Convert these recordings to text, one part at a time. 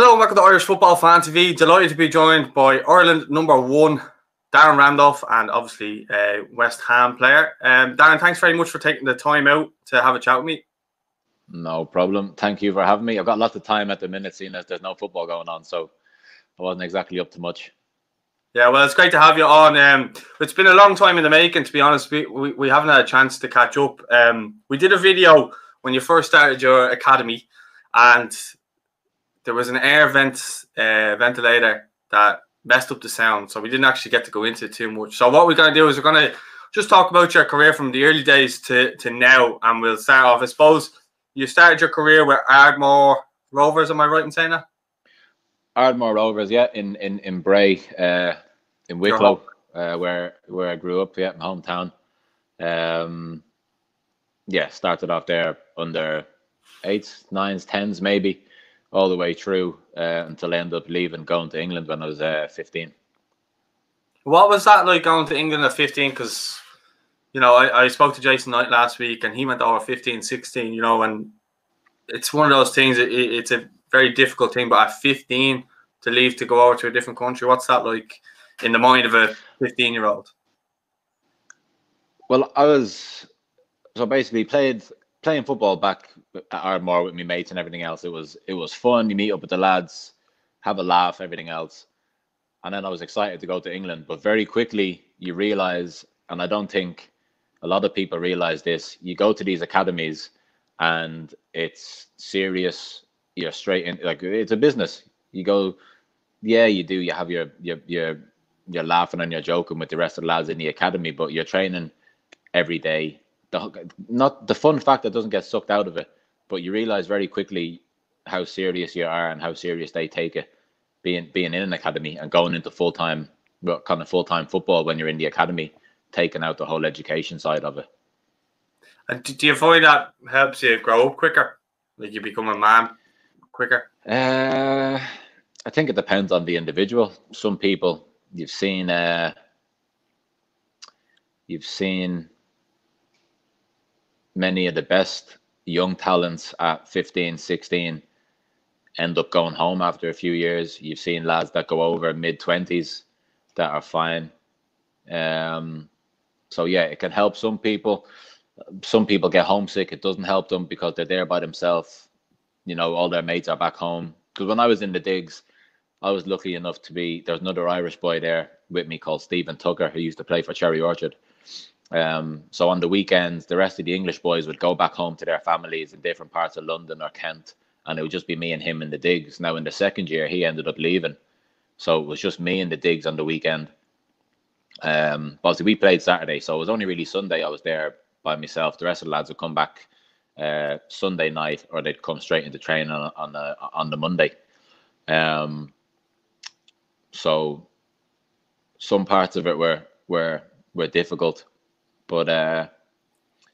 Hello and welcome to Irish Football Fan TV. Delighted to be joined by Ireland #1, Darren Randolph, and obviously a West Ham player. Darren, thanks very much for taking the time out to have a chat with me. No problem. Thank you for having me. I've got lots of time at the minute, seeing as there's no football going on, so I wasn't exactly up to much. Yeah, well, it's great to have you on. It's been a long time in the making, to be honest. We haven't had a chance to catch up. We did a video when you first started your academy, and there was an air ventilator that messed up the sound, so we didn't actually get to go into it too much. So what we're going to do is we're going to just talk about your career from the early days to now, and we'll start off. I suppose you started your career with Ardmore Rovers, am I right in saying that? Ardmore Rovers, yeah, in Bray, in Wicklow, where I grew up, yeah, my hometown. Yeah, started off there under 8s, 9s, 10s maybe, all the way through until I ended up leaving, going to England when I was 15. What was that like, going to England at 15? Because, you know, I spoke to Jason Knight last week, and he went over 15, 16, you know, and it's one of those things, it's a very difficult thing, but at 15 to leave to go over to a different country, what's that like in the mind of a 15-year-old? Well, I was basically playing football back at Ardmore with my mates and everything else. It was fun. You meet up with the lads, have a laugh, everything else. And then I was excited to go to England. But very quickly you realize, and I don't think a lot of people realize this, you go to these academies and it's serious. You're straight in, like, it's a business. You go, yeah, you do. You have you're laughing and you're joking with the rest of the lads in the academy, but you're training every day. Not the fun factor doesn't get sucked out of it, but you realize very quickly how serious you are and how serious they take it, being in an academy and going into full-time football when you're in the academy, taking out the whole education side of it. And do you find that helps you grow up quicker? Like, you become a man quicker? I think it depends on the individual. Some people you've seen many of the best young talents at 15, 16 end up going home after a few years. You've seen lads that go over mid-20s that are fine. So yeah, it can help some people. Some people get homesick. It doesn't help them because they're there by themselves. You know, all their mates are back home. Because when I was in the digs, I was lucky enough to be, there's another Irish boy there with me called Stephen Tucker, who used to play for Cherry Orchard. So on the weekends, the rest of the English boys would go back home to their families in different parts of London or Kent, and it would just be me and him in the digs. Now in the second year, he ended up leaving, so it was just me in the digs on the weekend. But we played Saturday, so it was only really Sunday I was there by myself. The rest of the lads would come back Sunday night, or they'd come straight into training on the Monday. So some parts of it were difficult, but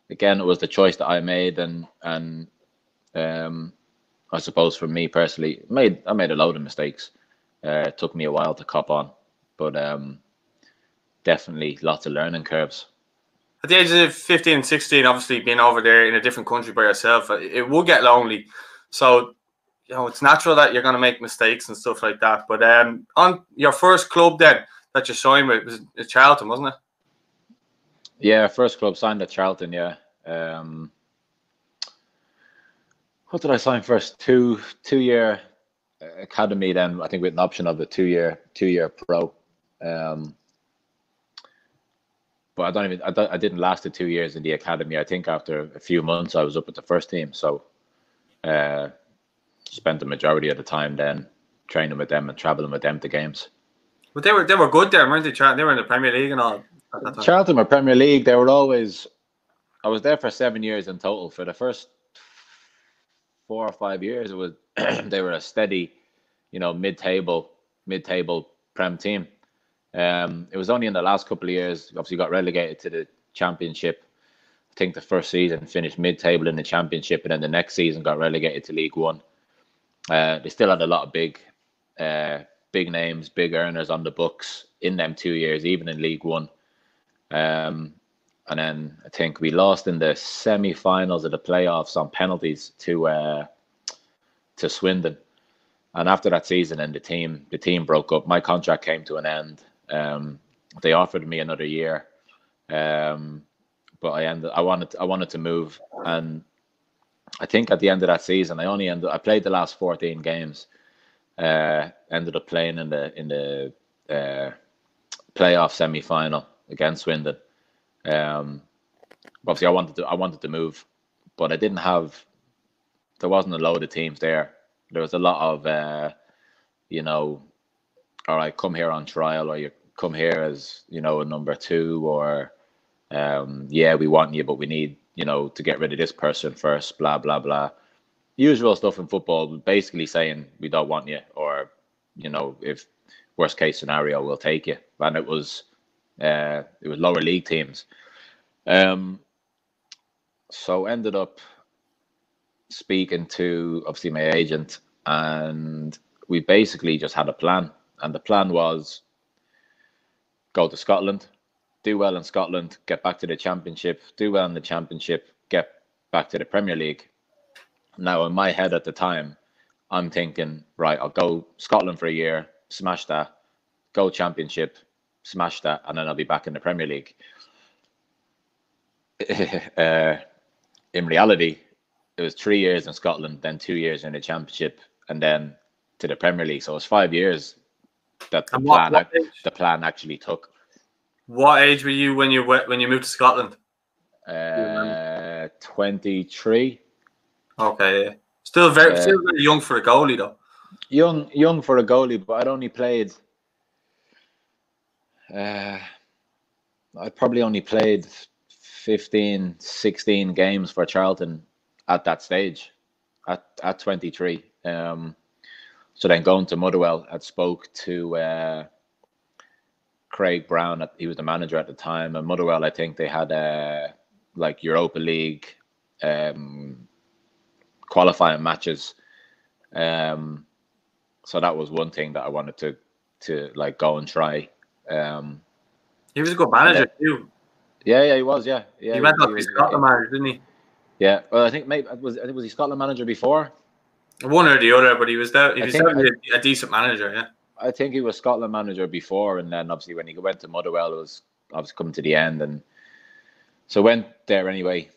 again, it was the choice that I made, and I suppose for me personally, I made a load of mistakes. It took me a while to cop on, but definitely lots of learning curves. At the age of 15 and 16, obviously being over there in a different country by yourself, it will get lonely. So, you know, it's natural that you're going to make mistakes and stuff like that. But on your first club then that you signed with, was Charlton, wasn't it? Yeah, first club signed at Charlton, yeah. What did I sign first? Two-year academy, then I think with an option of a two-year pro. But I didn't last the 2 years in the academy. I think after a few months I was up with the first team. So spent the majority of the time then training with them and traveling with them to games. But they were good there, weren't they? They were in the Premier League and all at that time. Charlton were Premier League. They were always. I was there for 7 years in total. For the first 4 or 5 years, it was they were a steady, you know, mid-table Prem team. It was only in the last couple of years, obviously got relegated to the Championship. I think the first season finished mid-table in the Championship, and then the next season got relegated to League One. They still had a lot of big names, big earners on the books in them 2 years, even in League One. And then I think we lost in the semi-finals of the playoffs on penalties to Swindon. And after that season, and the team broke up. My contract came to an end. They offered me another year, but I wanted to move, and I think at the end of that season, I played the last 14 games. Ended up playing in the playoff semi-final against Swindon. Obviously, I wanted to move, but there wasn't a load of teams there. There was a lot of, all right, come here on trial, or you come here as, a number 2, or, we want you, but we need, to get rid of this person first, blah, blah, blah. Usual stuff in football, basically saying we don't want you, or, if worst case scenario, we'll take you. And it was lower league teams. So ended up speaking to obviously my agent, and we basically just had a plan. And the plan was go to Scotland, do well in Scotland, get back to the Championship, do well in the Championship, get back to the Premier League. Now, in my head at the time, I'm thinking, right, I'll go Scotland for a year, smash that, go Championship, smash that, and then I'll be back in the Premier League. In reality, it was 3 years in Scotland, then 2 years in the Championship, and then to the Premier League. So it was 5 years that the plan actually took. What age were you when you moved to Scotland? 23. Okay, yeah. Still very young for a goalie, though. Young for a goalie, but I'd only played. I probably only played 15, 16 games for Charlton at that stage, at 23. So then going to Motherwell, I spoke to Craig Brown. He was the manager at the time, and Motherwell, I think they had like Europa League qualifying matches. So that was one thing that I wanted to like go and try. He was a good manager too. Yeah, he was. Yeah. He went up to Scotland manager, didn't he? Yeah. Well, I think was he Scotland manager before? One or the other, but he was there. He was a decent manager. Yeah. I think he was Scotland manager before, and then obviously when he went to Motherwell, it was obviously coming to the end, and so went there anyway.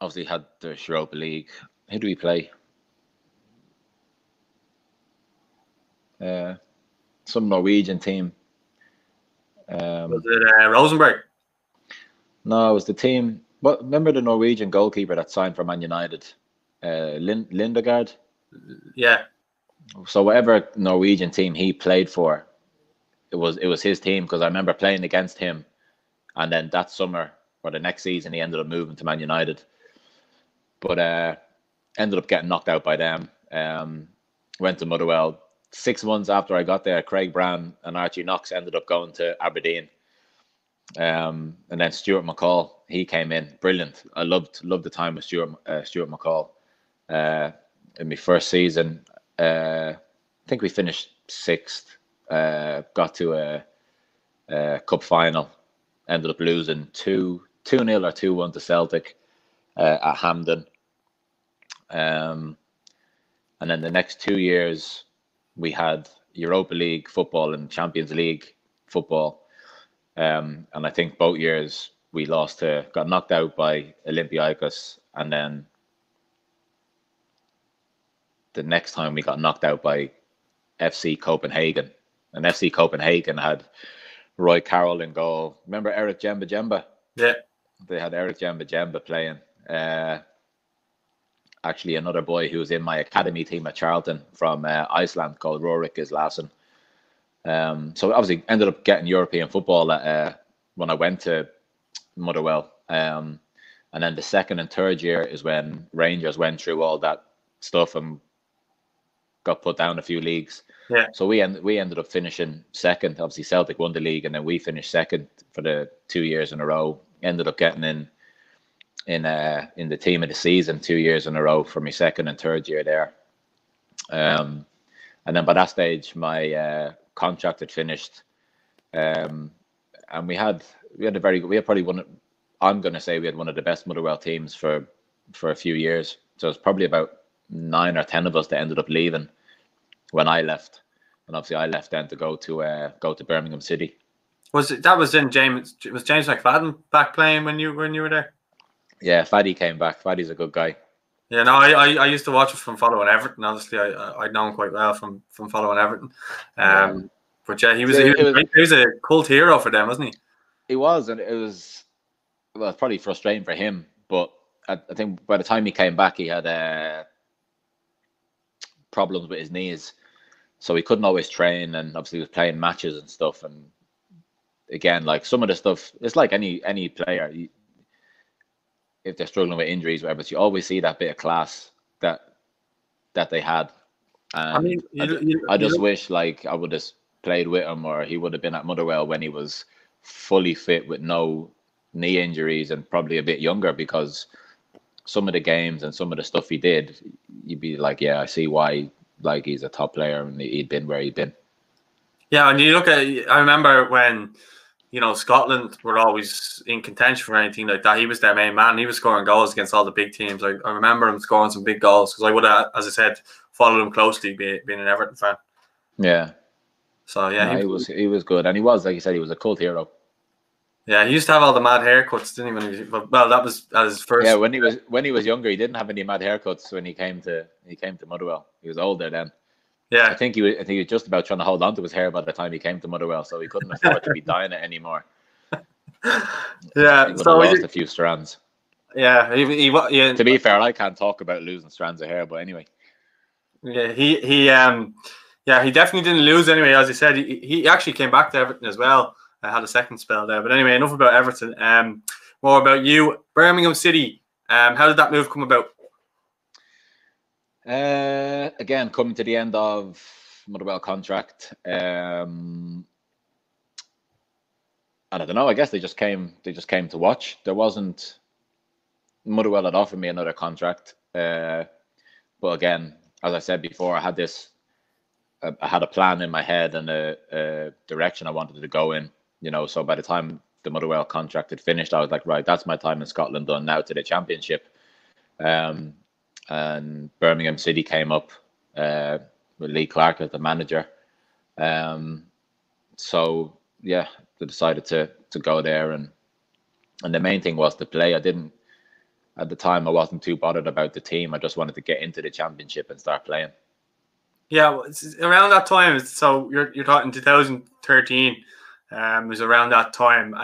Obviously had the Europa League. Who do we play? Some Norwegian team. Was it Rosenborg? No, it was the team. But remember the Norwegian goalkeeper that signed for Man United, Lindegaard? Yeah. So whatever Norwegian team he played for, it was his team, because I remember playing against him, and then that summer or the next season he ended up moving to Man United, but ended up getting knocked out by them. Went to Motherwell. 6 months after I got there, Craig Brown and Archie Knox ended up going to Aberdeen. And then Stuart McCall, he came in, brilliant. I loved the time with Stuart McCall. In my first season, I think we finished 6th. Got to a cup final, ended up losing 2-0 or 2-1 to Celtic at Hampden. And then the next 2 years, we had Europa League football and Champions League football. And I think both years we got knocked out by Olympiacos, and then the next time we got knocked out by FC Copenhagen. And FC Copenhagen had Roy Carroll in goal. Remember Eric Jemba? Yeah. They had Eric Jemba playing. Actually, another boy who was in my academy team at Charlton from Iceland called Rorik Islason. So obviously ended up getting European football when I went to Motherwell. And then the second and third year is when Rangers went through all that stuff and got put down a few leagues. Yeah. So we ended up finishing second. Obviously Celtic won the league, and then we finished second for the 2 years in a row. Ended up getting in the team of the season 2 years in a row for my second and third year there. And then by that stage, my contract had finished, and we had probably one. I'm going to say we had one of the best Motherwell teams for a few years. So it's probably about 9 or 10 of us that ended up leaving when I left, and obviously I left then to go to Birmingham City. Was James McFadden back playing when you were there? Yeah, Faddy came back. Faddy's a good guy. Yeah, no, I used to watch it from following Everton. Obviously, I'd known quite well from following Everton. But yeah, he was a cult hero for them, wasn't he? He was, and it was probably frustrating for him. But I think by the time he came back, he had problems with his knees, so he couldn't always train, and obviously he was playing matches and stuff. And again, like some of the stuff, it's like any player. If they're struggling with injuries, whatever, so you always see that bit of class that they had. And I just wish like I would have played with him, or he would have been at Motherwell when he was fully fit with no knee injuries and probably a bit younger, because some of the games and some of the stuff he did, you'd be like, yeah, I see why like he's a top player and he'd been where he'd been. Yeah, and you look at, I remember when, Scotland were always in contention for anything like that. He was their main man. He was scoring goals against all the big teams. I remember him scoring some big goals because I would have, as I said, followed him closely, being an Everton fan. Yeah. So yeah, he was good, and he was, like you said, he was a cult hero. Yeah, he used to have all the mad haircuts, didn't he? Well, that was at his first. Yeah, when he was younger, he didn't have any mad haircuts. When he came to Motherwell, he was older then. Yeah, I think he was just about trying to hold on to his hair by the time he came to Motherwell, so he couldn't afford to be dyeing it anymore. Yeah, so he lost a few strands. Yeah, he. To be fair, I can't talk about losing strands of hair, but anyway. Yeah, he definitely didn't lose anyway. As you said, he actually came back to Everton as well. I had a second spell there, but anyway, enough about Everton. More about you, Birmingham City. How did that move come about? Again, coming to the end of Motherwell contract. I don't know. I guess they just came to watch. There wasn't Motherwell had offered me another contract, but again, as I said before, I had a plan in my head and a direction I wanted to go in. So by the time the Motherwell contract had finished, I was like, right, that's my time in Scotland done. Now to the Championship. And Birmingham City came up with Lee Clark as the manager. So yeah, they decided to go there, and the main thing was to play. At the time, I wasn't too bothered about the team. I just wanted to get into the Championship and start playing. Yeah, well, it's around that time. So you're talking 2013. It was around that time.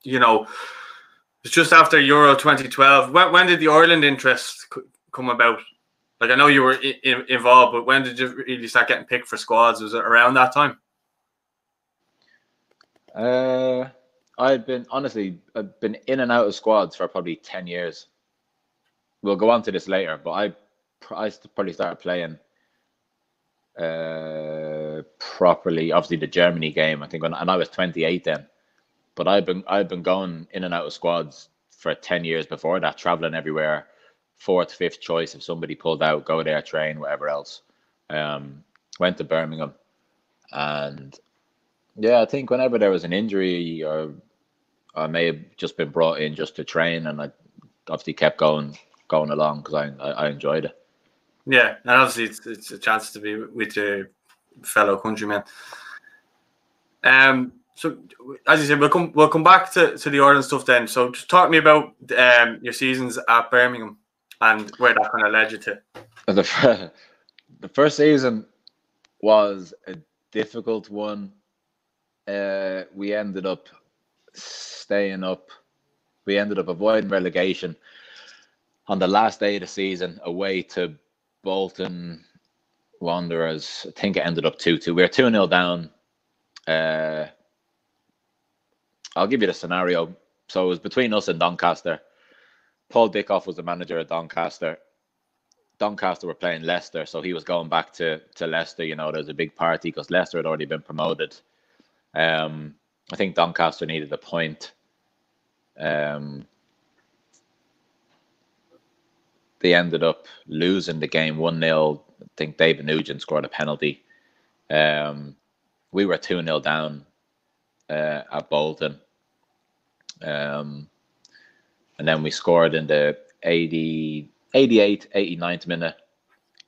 It's just after Euro 2012. When did the Ireland interest come about? Like, I know you were involved, but when did you really start getting picked for squads? Was it around that time? I've been in and out of squads for probably 10 years. We'll go on to this later, but I probably started playing properly, obviously the Germany game, I think, and I was 28 then. But I've been going in and out of squads for 10 years before that, traveling everywhere, 4th, 5th choice. If somebody pulled out, go there, train, whatever else. Went to Birmingham, and yeah, I think whenever there was an injury, or I may have just been brought in just to train, and I obviously kept going along because I enjoyed it. Yeah, and obviously it's a chance to be with your fellow countrymen. So as you said, we'll come back to the Ireland stuff then. So just talk to me about your seasons at Birmingham and where that kind of led you to. The first season was a difficult one. We ended up staying up. We ended up avoiding relegation on the last day of the season, away to Bolton Wanderers. I think it ended up 2-2. We were 2-0 down. I'll give you the scenario. So it was between us and Doncaster. Paul Dickoff was the manager of Doncaster. Doncaster were playing Leicester, so he was going back to Leicester. There was a big party because Leicester had already been promoted. I think Doncaster needed a point. They ended up losing the game 1-0. I think David Nugent scored a penalty. We were 2-0 down at Bolton. And then we scored in the 88th, 89th minute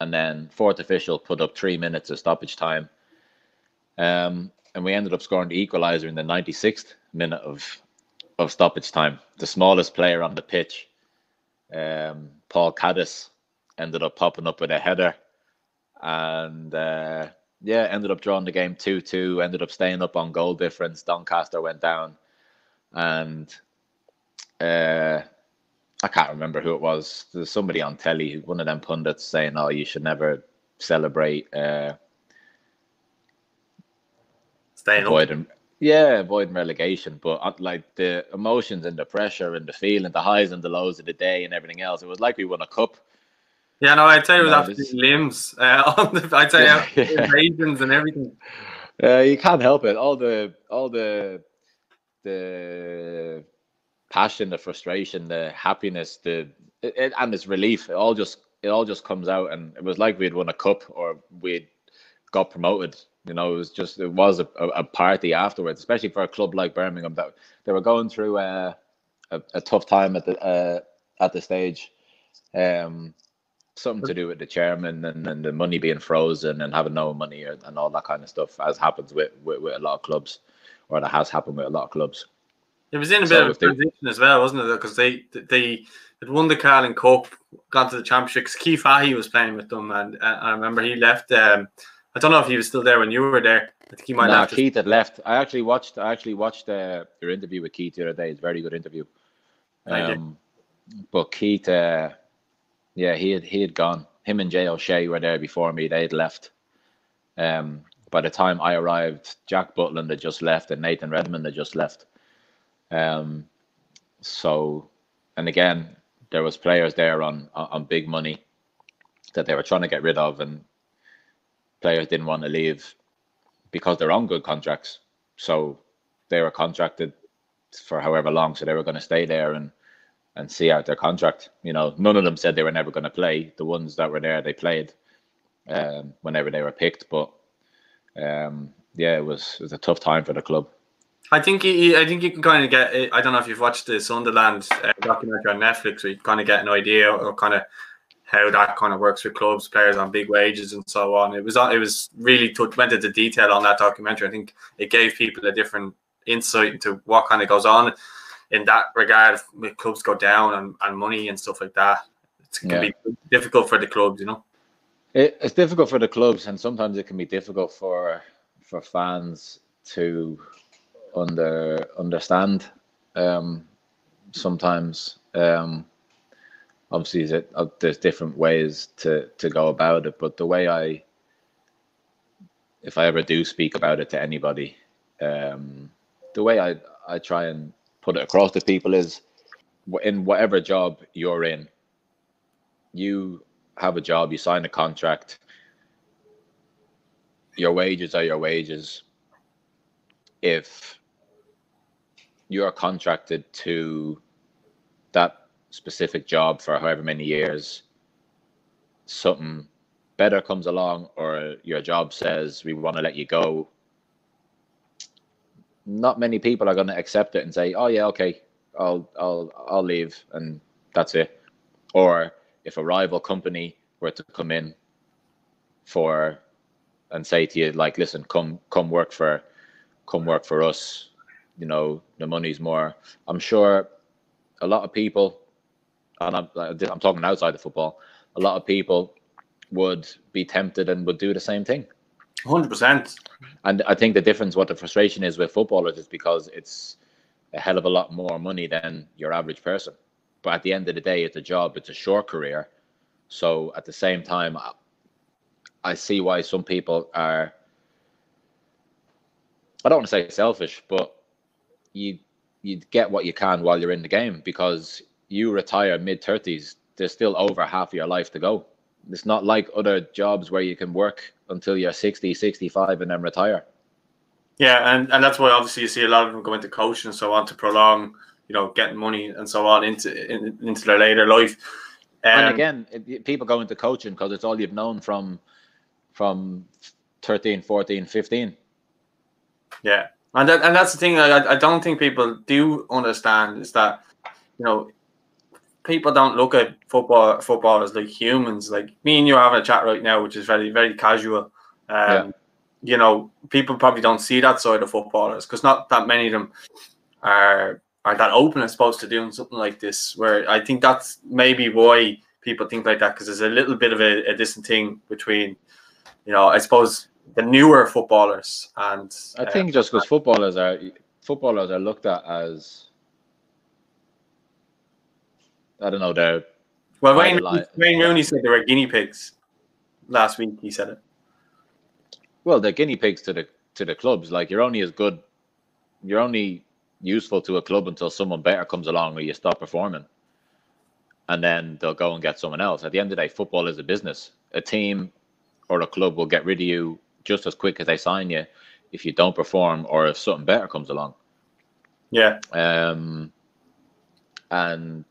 and then fourth official put up 3 minutes of stoppage time. And we ended up scoring the equaliser in the 96th minute of stoppage time. The smallest player on the pitch, Paul Caddis, ended up popping up with a header, and ended up drawing the game 2-2. Ended up staying up on goal difference. Doncaster went down, and I can't remember who it was. There's somebody on telly, one of them pundits, saying, "Oh, you should never celebrate avoiding relegation." But like the emotions and the pressure and the feeling, the highs and the lows of the day and everything else, it was like we won a cup. Yeah, no, I'd say it was absolutely limbs. I'd say invasions and everything. You can't help it. All the passion, the frustration, the happiness, and its relief. It all just comes out, and it was like we'd won a cup or we'd got promoted. You know, it was a party afterwards, especially for a club like Birmingham that they were going through a tough time at the stage. Something to do with the chairman and the money being frozen and having no money and all that kind of stuff, as happens with a lot of clubs, or that has happened with a lot of clubs. It was in a bit of a transition as well, wasn't it? Because they had won the Carling Cup, gone to the Championship. Because Keith Fahey was playing with them, and I remember he left. I don't know if he was still there when you were there. I think he might have. Keith had left. I actually watched your interview with Keith the other day. It's a very good interview. But Keith, he had gone. Him and Jay O'Shea were there before me. They had left. By the time I arrived, Jack Butland had just left and Nathan Redmond had just left. So, and again, there was players there on big money that they were trying to get rid of, and players didn't want to leave because they're on good contracts. So they were contracted for however long, so they were going to stay there and see out their contract. You know, none of them said they were never going to play. The ones that were there, they played whenever they were picked. But it was a tough time for the club. I think you can kind of get. I don't know if you've watched the Sunderland documentary on Netflix, where you kind of get an idea or kind of how that kind of works with clubs, players on big wages and so on. It was really went into detail on that documentary. I think it gave people a different insight into what kind of goes on in that regard with clubs go down and money and stuff like that. It can be difficult for the clubs, you know. It's difficult for the clubs, and sometimes it can be difficult for fans to understand. Sometimes, obviously, there's different ways to go about it. But the way if I ever do speak about it to anybody, the way I try and put it across to people is, in whatever job you're in, you have a job, you sign a contract, your wages are your wages. If you're contracted to that specific job for however many years, something better comes along, or your job says we want to let you go, not many people are going to accept it and say, "Oh yeah, okay, I'll leave," and that's it. Or if a rival company were to come in and say to you, like, "Listen, come work for us. You know, the money's more." I'm sure a lot of people, and I'm talking outside of football, a lot of people would be tempted and would do the same thing. 100%. And I think the difference, what the frustration is with footballers, is because it's a hell of a lot more money than your average person. But at the end of the day, it's a job, it's a short career. So at the same time, I see why some people are, I don't want to say selfish, but you get what you can while you're in the game, because you retire mid-30s, there's still over half of your life to go. It's not like other jobs where you can work until you're 60, 65 and then retire. Yeah, and that's why obviously you see a lot of them go into coaching and so on to prolong, you know, getting money and so on into their later life. And again, people go into coaching because it's all you've known from 13, 14, 15. Yeah, and that's the thing I don't think people do understand, is that, you know, people don't look at footballers like humans. Like me and you are having a chat right now, which is very, very casual. You know, people probably don't see that side of footballers because not that many of them are that open, I suppose, to doing something like this. Where I think that's maybe why people think like that, because there's a little bit of a distant thing between, you know, I suppose the newer footballers and. I think just because footballers are looked at as, I don't know, they're. Well, Wayne Rooney said they were guinea pigs last week. He said it. Well, they're guinea pigs to the clubs. Like, you're only useful to a club until someone better comes along or you stop performing, and then they'll go and get someone else. At the end of the day, football is a business. A team or a club will get rid of you just as quick as they sign you if you don't perform or if something better comes along. Yeah. And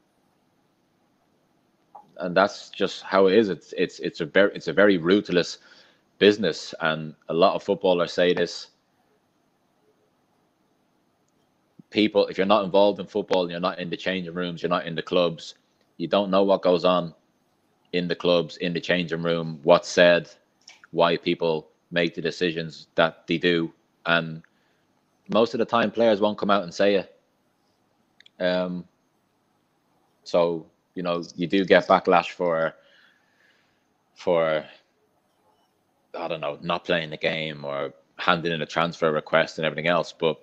that's just how it is. It's a very ruthless business, and a lot of footballers say this. People, if you're not involved in football, you're not in the changing rooms, you're not in the clubs, you don't know what goes on in the clubs, in the changing room, what's said, why people make the decisions that they do, and most of the time players won't come out and say it. So, you know, you do get backlash for I don't know, not playing the game or handing in a transfer request and everything else, but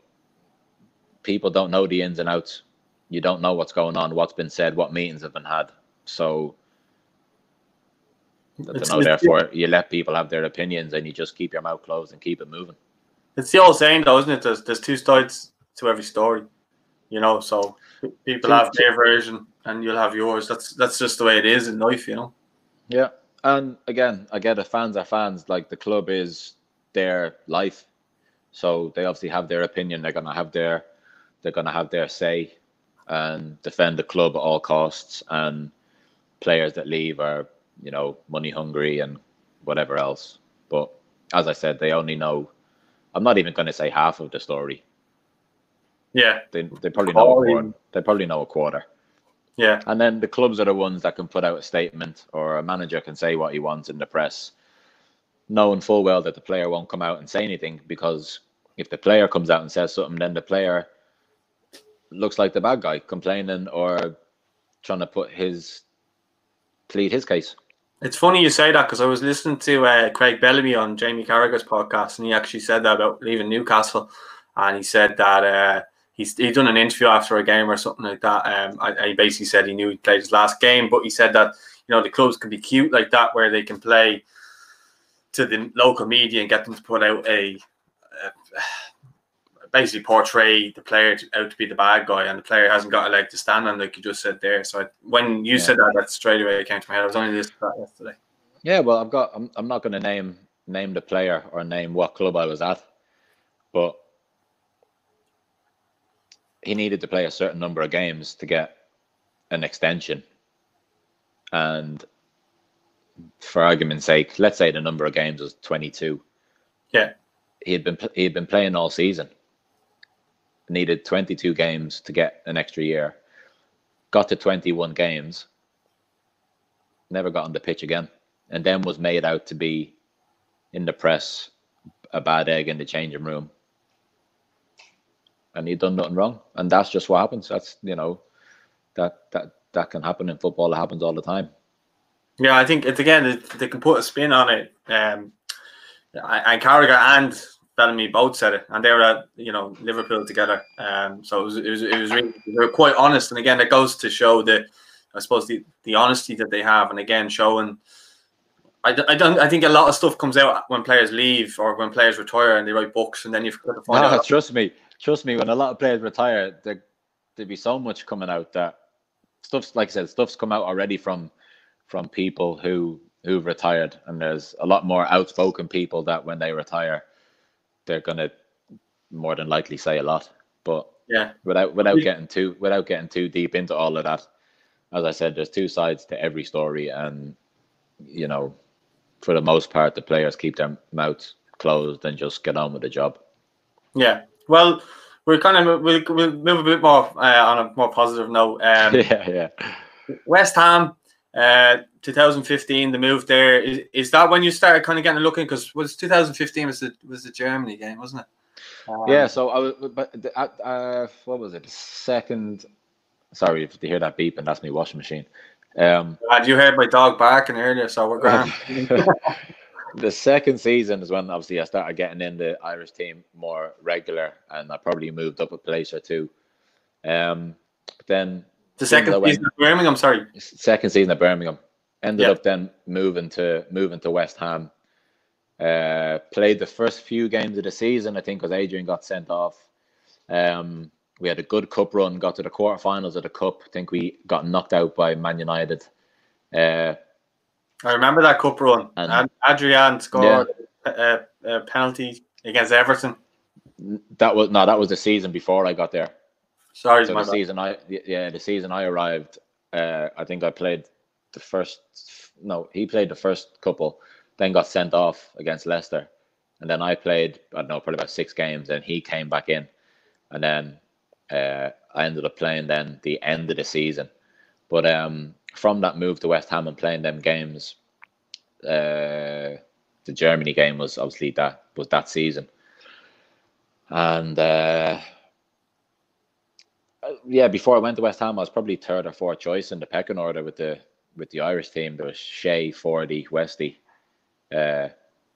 people don't know the ins and outs. You don't know what's going on, what's been said, what meetings have been had. So, I don't know, therefore, you let people have their opinions and you just keep your mouth closed and keep it moving. It's the old saying, though, isn't it? There's two sides to every story, you know, so people have their version and you'll have yours. That's just the way it is in life, you know? Yeah. And again, I get it, fans are fans. Like, the club is their life. So they obviously have their opinion. They're gonna have their say and defend the club at all costs. And players that leave are, you know, money hungry and whatever else. But as I said, they only know, I'm not even gonna say half of the story. Yeah. They probably know a quarter. They probably know a quarter. Yeah. And then the clubs are the ones that can put out a statement, or a manager can say what he wants in the press, knowing full well that the player won't come out and say anything, because if the player comes out and says something, then the player looks like the bad guy complaining or trying to plead his case. It's funny you say that, because I was listening to Craig Bellamy on Jamie Carragher's podcast, and he actually said that about leaving Newcastle, and he said that he'd done an interview after a game or something like that. He basically said he knew he played his last game, but he said that, you know, the clubs can be cute like that, where they can play to the local media and get them to put out basically portray the player out to be the bad guy, and the player hasn't got a leg to stand on, like you just said there. So when you said that straight away it came to my head. I was only listening to that yesterday. Yeah, well, I'm not going to name the player or name what club I was at, but he needed to play a certain number of games to get an extension. And for argument's sake, let's say the number of games was 22. Yeah. He had been playing all season. Needed 22 games to get an extra year. Got to 21 games. Never got on the pitch again. And then was made out to be, in the press, a bad egg in the changing room. And he'd done nothing wrong. And that's just what happens. That's, you know, that can happen in football. It happens all the time. Yeah, I think it's, again, they can put a spin on it. And Carragher and Bellamy both said it, and they were at, you know, Liverpool together. So it was really, they were quite honest. And again, it goes to show that, I suppose, the honesty that they have. And again, showing, I think a lot of stuff comes out when players leave or when players retire and they write books, and then you've got to find out. Trust me, when a lot of players retire, there'd be so much coming out that stuff's, like I said, stuff's come out already from people who've retired, and there's a lot more outspoken people that when they retire, they're gonna more than likely say a lot. But yeah, without getting too deep into all of that, as I said, there's two sides to every story, and, you know, for the most part, the players keep their mouths closed and just get on with the job. Yeah. Well, we'll move a bit more on a more positive note. Yeah. West Ham, 2015, the move there. Is that when you started kind of getting looking? Because was 2015 was the Germany game, wasn't it? Yeah. So I was, but what was it? The second. Sorry if you hear that beep, and that's my washing machine. You heard my dog barking earlier, so we're grand. The second season is when obviously I started getting in the Irish team more regular, and I probably moved up a place or two. But then the second season at Birmingham, sorry. Second season at Birmingham. Ended up then moving to West Ham. Played the first few games of the season, I think, because Adrian got sent off. We had a good cup run, got to the quarterfinals of the cup. I think we got knocked out by Man United. I remember that cup run. And Adrian scored a penalty against Everton. That was the season before I got there. Sorry, so the season I arrived, I think I played the first. No, he played the first couple, then got sent off against Leicester, and then I played, I don't know, probably about 6 games, and he came back in, and then I ended up playing then the end of the season. But from that move to West Ham and playing them games, the Germany game was obviously that season, and before I went to West Ham, I was probably 3rd or 4th choice in the pecking order with the Irish team. There was Shea, Fordy, Westy, I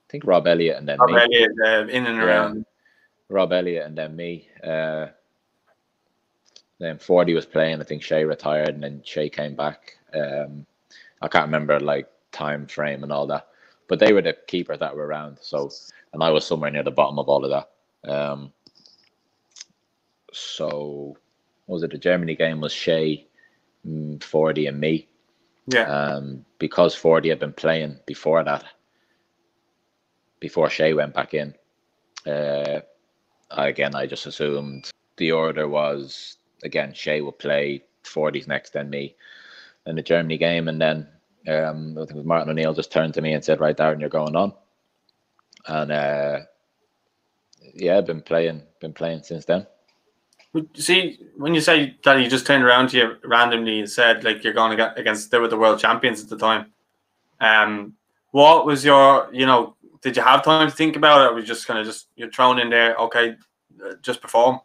think Rob Elliott, and then Rob Elliott, in and around. Rob Elliott, and then me. Then Fordy was playing. I think Shea retired, and then Shea came back. I can't remember like time frame and all that, but they were the keepers that were around. So, and I was somewhere near the bottom of all of that. So, what was it? The Germany game was Shea, Fordy, and me. Yeah. Because Fordy had been playing before that, before Shea went back in. I just assumed the order was, again, Shea would play, Fordy's next, then me in the Germany game, and then I think it was Martin O'Neill just turned to me and said, "Right, Darren, you're going on." And been playing since then. See, when you say that, he just turned around to you randomly and said, like, you're going to get against the world champions at the time. What was your, did you have time to think about it, or was you just kind of you're thrown in there, okay, just perform?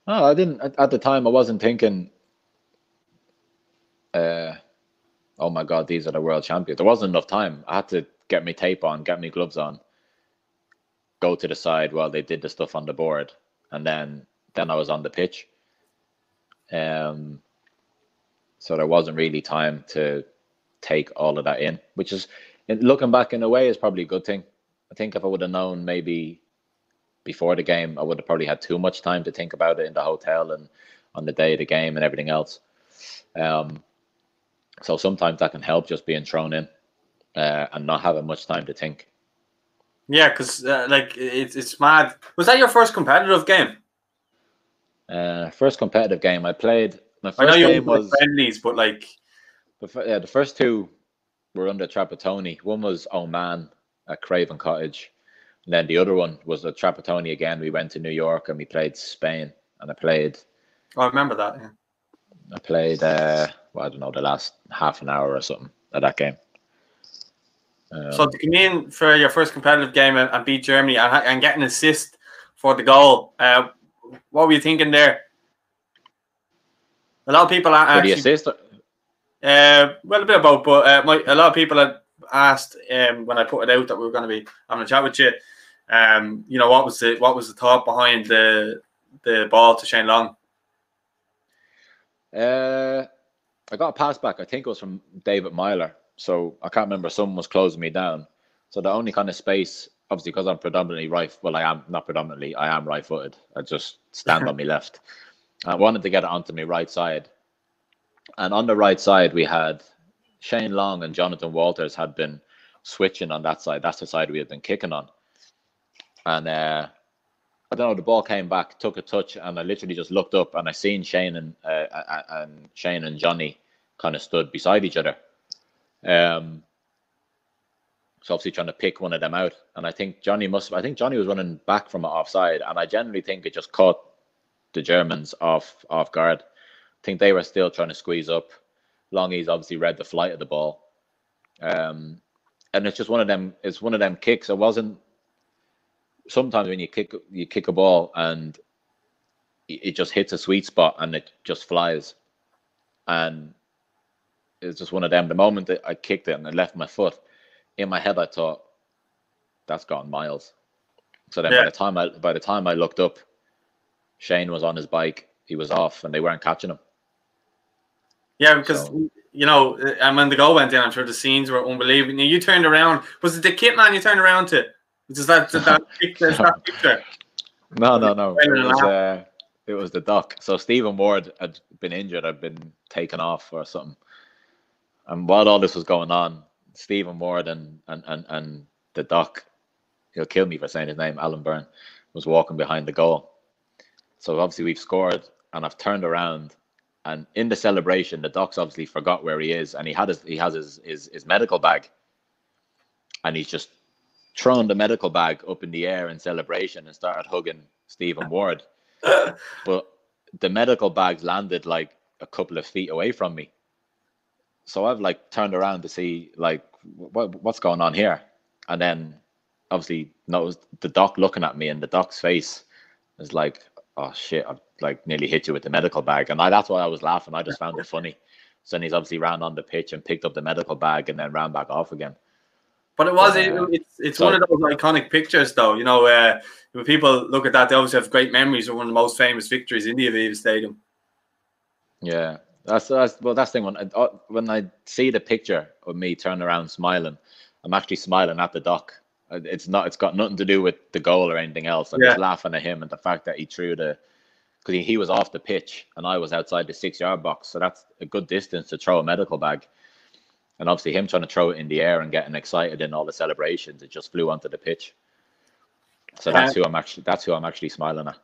No, I didn't. At the time, I wasn't thinking, oh my God, these are the world champions. There wasn't enough time. I had to get my tape on, get my gloves on, go to the side while they did the stuff on the board, and then I was on the pitch. So there wasn't really time to take all of that in, which is, looking back in a way, is probably a good thing. I think if I would have known maybe before the game, I would have probably had too much time to think about it in the hotel and on the day of the game and everything else. So sometimes that can help, just being thrown in and not having much time to think. Yeah, because it's mad. Was that your first competitive game? First competitive game I played. My first I know game was friendlies, but like the first 2 were under Trapattoni. One was Oman at Craven Cottage, and then the other one was at Trapattoni again. We went to New York and we played Spain, and I played. Oh, I remember that. Yeah. I played. I don't know, the last half an hour or something of that game. So to come in for your first competitive game and beat Germany and get an assist for the goal, what were you thinking there? A lot of people actually. For the assist? Well, a bit of both, but a lot of people had asked when I put it out that we were going to be having a chat with you. What was the thought behind the ball to Shane Long? I got a pass back. I think it was from David Myler. So I can't remember. Someone was closing me down. So the only kind of space, obviously, because I'm predominantly right. Well, I am not predominantly. I am right-footed. I just stand on my left. I wanted to get it onto my right side. And on the right side, we had Shane Long and Jonathan Walters had been switching on that side. That's the side we had been kicking on. And I don't know, the ball came back, took a touch, and I literally just looked up and I seen Shane and Johnny kind of stood beside each other. So obviously trying to pick one of them out. And I think Johnny was running back from it offside, and I generally think it just caught the Germans off guard. think they were still trying to squeeze up. Longy's obviously read the flight of the ball. And it's just one of them. It's one of them kicks. It wasn't. Sometimes when you kick a ball and it just hits a sweet spot and it just flies. And it's just one of them. The moment that I kicked it and I left my foot, in my head I thought, that's gone miles. So then by the time I looked up, Shane was on his bike. He was off, and they weren't catching him. Yeah, because and when the goal went in, I'm sure the scenes were unbelievable. You turned around. Was it the kit man you turned around to? Was that picture? That picture? No. It was the doc. So Stephen Ward had been injured. Had been taken off or something. And while all this was going on, Stephen Ward and the doc, he'll kill me for saying his name, Alan Byrne, was walking behind the goal. So obviously we've scored, and I've turned around, and in the celebration, the doc's obviously forgot where he is, and he has his medical bag, and he's just thrown the medical bag up in the air in celebration and started hugging Stephen Ward. But the medical bag landed like a couple of feet away from me. So I've like turned around to see like what's going on here, and then obviously noticed the doc looking at me, and the doc's face is like, oh shit, I've like nearly hit you with the medical bag. And that's why I was laughing. I just found it funny. So then he's obviously ran on the pitch and picked up the medical bag and then ran back off again. But it's one of those iconic pictures, though. When people look at that, they obviously have great memories of one of the most famous victories in the Aviva Stadium. Yeah, that's the thing. When I see the picture of me turning around smiling, I'm actually smiling at the doc. It's got nothing to do with the goal or anything else. I'm just laughing at him and the fact that he threw because he was off the pitch and I was outside the 6-yard box. So that's a good distance to throw a medical bag. And obviously him trying to throw it in the air and getting excited in all the celebrations, it just flew onto the pitch. So that's who I'm actually smiling at.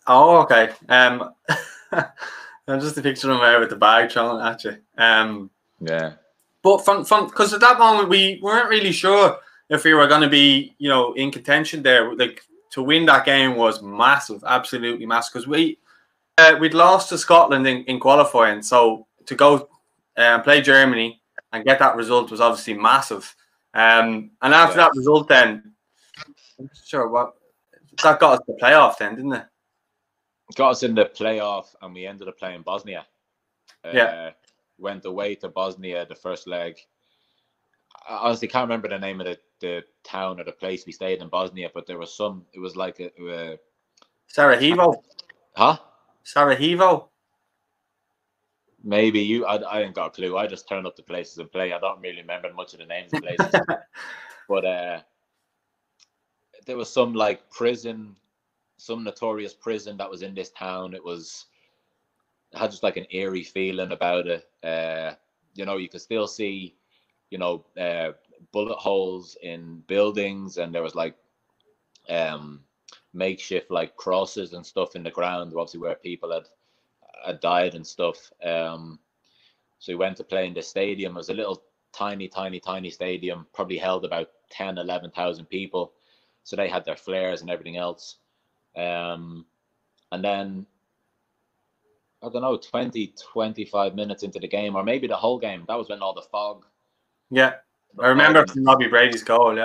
Oh, okay. I'm just a picture of him there with the bag thrown at you. Yeah. But from because at that moment we weren't really sure if we were going to be, in contention there. Like, to win that game was massive, absolutely massive. Because we'd lost to Scotland in qualifying, so to go and play Germany and get that result was obviously massive. And after that result, then I'm not sure what that got us the playoff. Then, didn't it? Got us in the playoff, and we ended up playing Bosnia. Went away to Bosnia the first leg. I honestly can't remember the name of the town or the place we stayed in Bosnia, but there was some. It was like a Sarajevo. Huh? Sarajevo. Maybe I ain't got a clue. I just turn up to places and play. I don't really remember much of the names of places. But there was some like prison, some notorious prison that was in this town. It had just like an eerie feeling about it. You could still see, bullet holes in buildings, and there was like makeshift like crosses and stuff in the ground, obviously where people had died and stuff. So we went to play in the stadium. It was a little tiny stadium, probably held about 11,000 people. So they had their flares and everything else. And then, I don't know, 25 minutes into the game, or maybe the whole game, that was when all the fog. Yeah, I remember from Robbie Brady's goal,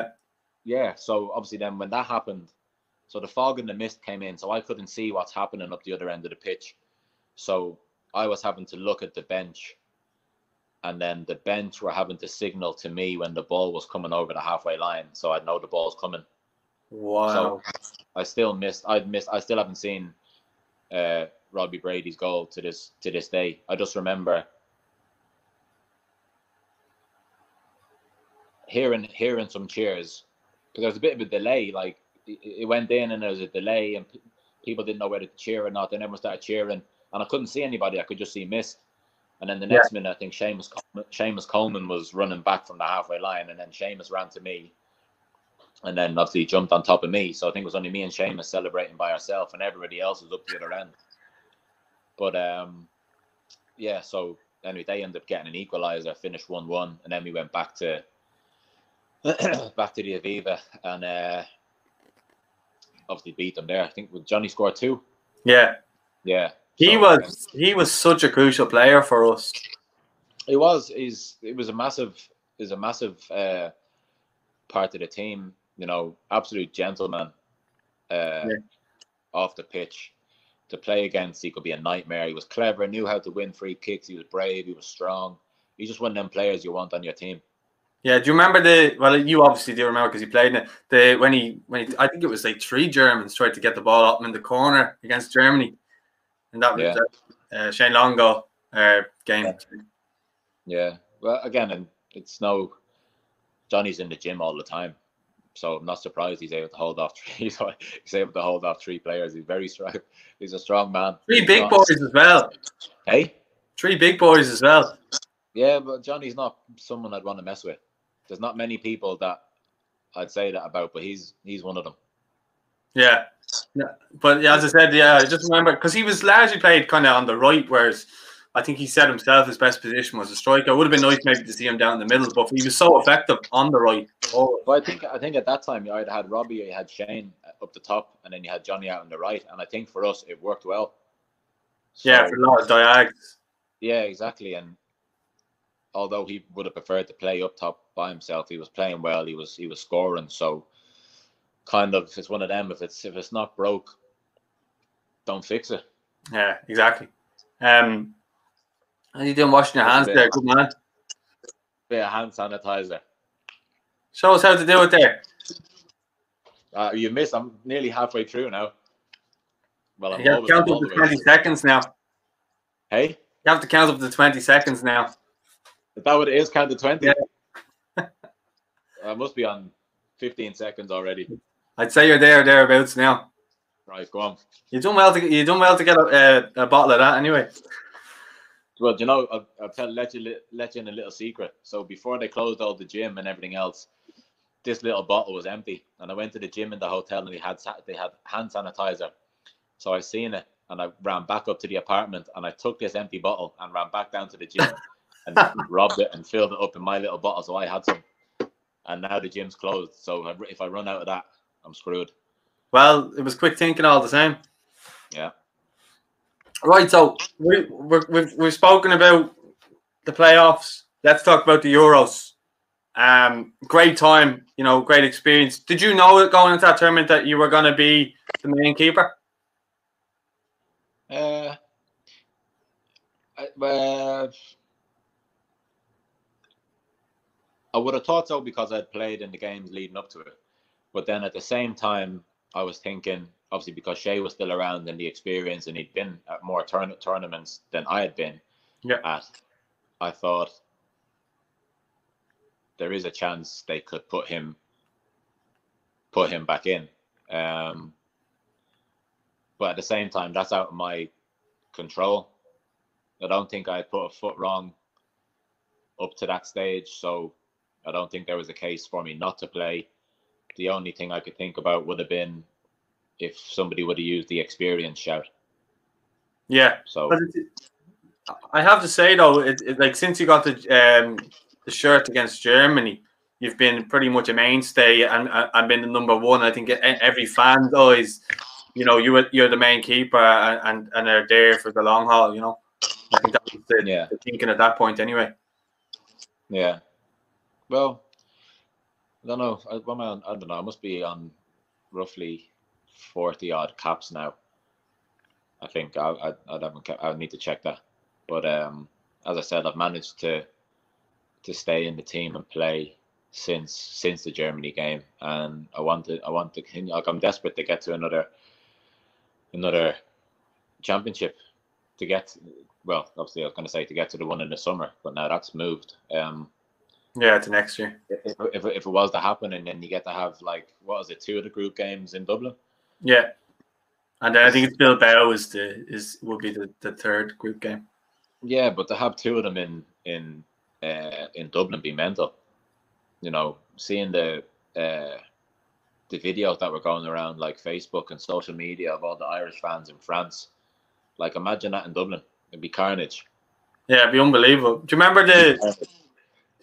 Yeah, so obviously then when that happened, so the fog and the mist came in, so I couldn't see what's happening up the other end of the pitch. So I was having to look at the bench, and then the bench were having to signal to me when the ball was coming over the halfway line, so I'd know the ball's coming. Wow. So I still haven't seen Robbie Brady's goal to this day. I just remember hearing some cheers, because there was a bit of a delay. Like it went in and there was a delay, and people didn't know whether to cheer or not. Then everyone started cheering, and I couldn't see anybody. I could just see mist. And then the next minute, I think Seamus Coleman was running back from the halfway line, and then Seamus ran to me, and then obviously he jumped on top of me. So I think it was only me and Seamus celebrating by ourselves, and everybody else was up the other end. But so anyway, they ended up getting an equaliser, finished 1-1, and then we went back to the Aviva, and obviously beat them there. I think Johnny scored 2. Yeah. Yeah. He was such a crucial player for us. He was. It was a massive part of the team. You know, absolute gentleman off the pitch. To play against, he could be a nightmare. He was clever, knew how to win free kicks. He was brave. He was strong. He's just one of them players you want on your team. Yeah, do you remember well, you obviously do remember because he played in it. When he I think it was like 3 Germans tried to get the ball up in the corner against Germany, and that was Shane Long goal game. Yeah. Well, again, and it's Johnny's in the gym all the time, so I'm not surprised he's able to hold off 3. He's able to hold off 3 players. He's very strong. He's a strong man. 3 big boys as well. Hey, 3 big boys as well. Yeah, but Johnny's not someone I'd want to mess with. There's not many people that I'd say that about, but he's one of them. Yeah, but as I said, I just remember because he was largely played kind of on the right, whereas I think he said himself his best position was a striker. It would have been nice maybe to see him down in the middle, but he was so effective on the right. Well, I think at that time you either had Robbie or you had Shane up the top, and then you had Johnny out on the right. And I think for us it worked well. So, for a lot of diags. Yeah, exactly. And although he would have preferred to play up top by himself, he was playing well. He was scoring. So kind of, it's one of them. If it's not broke, don't fix it. Yeah, exactly. How you doing washing your hands there? Good man. Bit of hand sanitizer. Show us how to do it there. You missed. I'm nearly halfway through now. Well, you have to count up to 20 seconds now. Hey? You have to count up to 20 seconds now. Is that what it is? Count to 20? Yeah. I must be on 15 seconds already. I'd say you're thereabouts now. Right, go on. You've done well to get a bottle of that anyway. Well, you know, I'll let you in a little secret. So before they closed all the gym and everything else, this little bottle was empty, and I went to the gym in the hotel, and they had hand sanitizer. So I seen it, and I ran back up to the apartment, and I took this empty bottle and ran back down to the gym and robbed it and filled it up in my little bottle. So I had some, and now the gym's closed. So if I run out of that, I'm screwed. Well, it was quick thinking all the same. Yeah. Right, so we've spoken about the playoffs. Let's talk about the Euros. Great time, great experience. Did you know going into that tournament that you were going to be the main keeper? I would have thought so because I'd played in the games leading up to it. But then at the same time, I was thinking, obviously, because Shay was still around and the experience, and he'd been at more tournaments than I had been at, I thought there is a chance they could put him back in. But at the same time, that's out of my control. I don't think I put a foot wrong up to that stage, so I don't think there was a case for me not to play. The only thing I could think about would have been if somebody would have used the experience shout. Yeah. So I have to say though, it like since you got the shirt against Germany, you've been pretty much a mainstay and been the number one. I think every fan always, you're the main keeper and are there for the long haul. I think that was the thinking at that point anyway. Yeah. Well, I don't know. I don't know. I must be on roughly 40 odd caps now. I think I need to check that. But as I said, I've managed to stay in the team and play since the Germany game, and I want to continue. Like, I'm desperate to get to another championship to get. Well, obviously, I was going to say to get to the one in the summer, but now that's moved. To next year. If it was to happen, and then you get to have 2 of the group games in Dublin. Yeah, and then I think it's Bilbao will be the third group game. Yeah, but to have 2 of them in Dublin be mental. Seeing the videos that were going around like Facebook and social media of all the Irish fans in France. Like, imagine that in Dublin. It'd be carnage. Yeah, it'd be unbelievable. Do you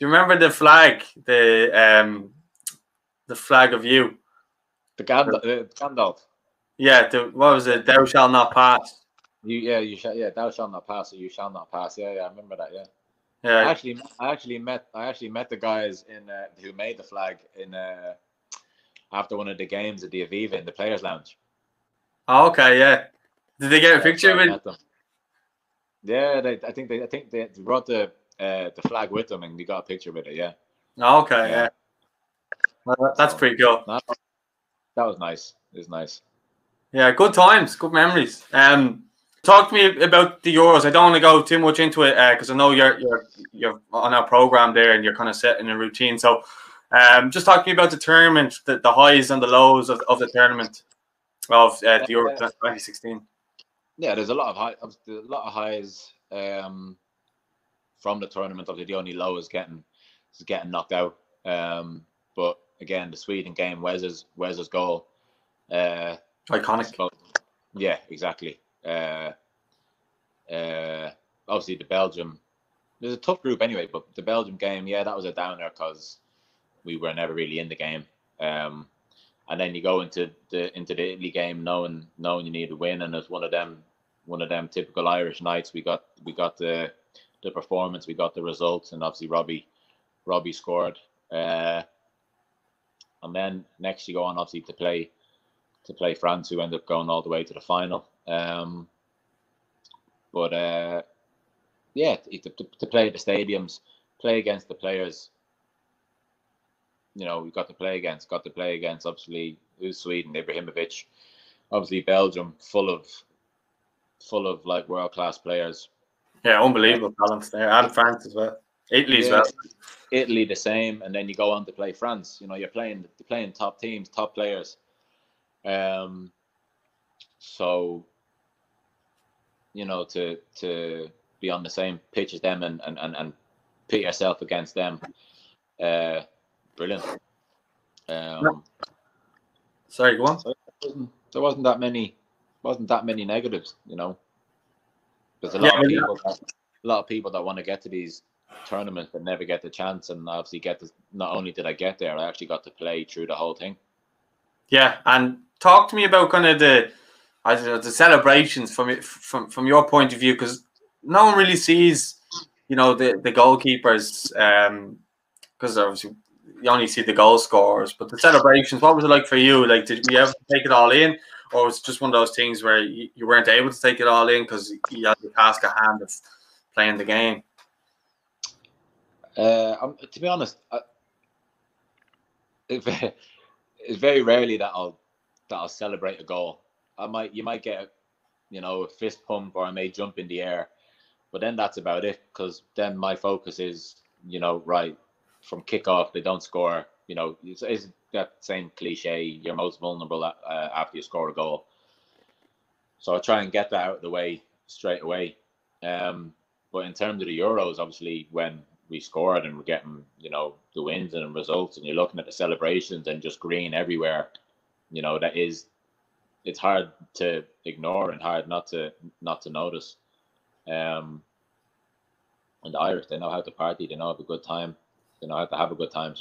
remember the flag? The flag of you. The Gandalf. Yeah, what was it? Thou shalt not pass. thou shalt not pass, or you shall not pass. Yeah, I remember that. Yeah. Yeah. I actually met the guys in who made the flag in after one of the games at the Aviva in the Players Lounge. Oh, okay, yeah. Did they get a picture So I with met them. Yeah, I think they brought the flag with them, and we got a picture with it. Yeah. Oh, okay, yeah. Well, that's pretty cool. That was nice. It was nice. Yeah, good times, good memories. Talk to me about the Euros. I don't want to go too much into it because I know you're on our program there and you're kind of setting a routine. So, just talk to me about the tournament, the highs and the lows of the tournament of the Euro 2016. Yeah, there's a lot of highs from the tournament. Obviously, the only low is getting knocked out. But again, the Sweden game, Wes's goal, Iconic. Yeah, exactly. Obviously the Belgium. There's a tough group anyway, but the Belgium game, yeah, that was a downer because we were never really in the game. And then you go into the Italy game knowing you need to win, and it's one of them typical Irish nights. We got the performance, we got the results, and obviously Robbie scored. And then next you go on obviously to play France, who ended up going all the way to the final. Yeah, to play at the stadiums, play against the players. You know, we got to play against obviously who's Sweden, Ibrahimovic, obviously Belgium, full of like world class players. Yeah, unbelievable talent there, and France as well. Italy as well. Italy the same, and then you go on to play France. You know, you're playing top teams, top players. So, you know, to be on the same pitch as them and pit yourself against them, brilliant. Sorry, go on. So there wasn't that many negatives, you know. There's a lot of people that want to get to these tournaments but never get the chance, and obviously not only did I get there, I actually got to play through the whole thing. Yeah, and talk to me about kind of the celebrations from your point of view, because no one really sees, you know, the goalkeepers, because obviously you only see the goal scorers, but the celebrations. What was it like for you? Like, did you ever take it all in, or was it just one of those things where you weren't able to take it all in because you had the task at hand of playing the game? To be honest, it's very rarely that I'll celebrate a goal. You might get a fist pump, or I may jump in the air, but then that's about it, because then my focus is, right from kickoff, they don't score. It's that same cliche, you're most vulnerable after you score a goal. So I try and get that out of the way straight away. But in terms of the Euros, obviously when we scored and we're getting, the wins and results, and you're looking at the celebrations and just green everywhere, it's hard to ignore and hard not to notice. And the Irish, they know how to party, they know how to have a good time. They know how to have a good time,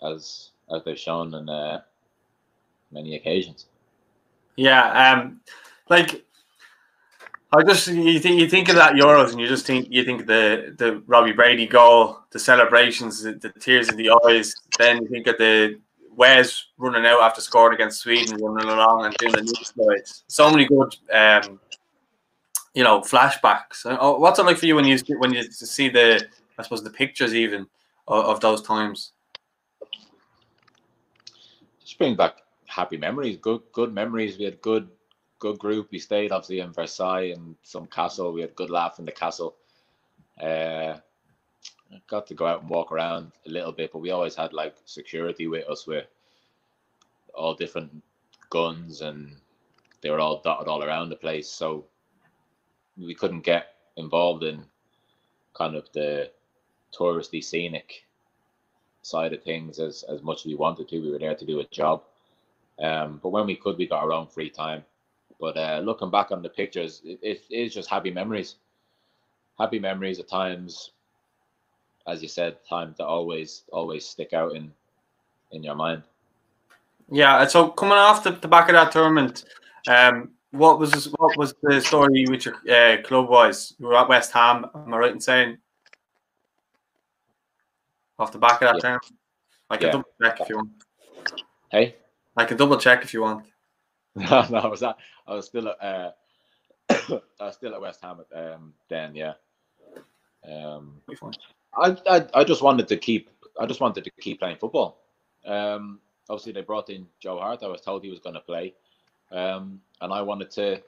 as they've shown on many occasions. Yeah, like you think of that Euros, and you think the Robbie Brady goal, the celebrations, the tears in the eyes. Then you think of the Wes running out after scoring against Sweden, running along and doing the new slides. So many good, flashbacks. What's it like for you when you see the pictures even of those times? Just bring back happy memories, good memories. We had good group. We stayed obviously in Versailles and some castle. We had a good laugh in the castle. Got to go out and walk around a little bit, but we always had like security with us with all different guns, and they were all dotted all around the place, so we couldn't get involved in kind of the touristy scenic side of things as much as we wanted to. We were there to do a job, but when we could, we got our own free time. But looking back on the pictures, it is just happy memories at times, as you said, times that always stick out in your mind. Yeah, so coming off the back of that tournament, what was the story with your club wise? You were at West Ham, am I right in saying? Off the back of that term? I can double check if you want. Hey? I can double check if you want. No, I was still at I was still at West Ham then, yeah. I just wanted to keep playing football. Obviously they brought in Joe Hart. I was told he was going to play, and I wanted to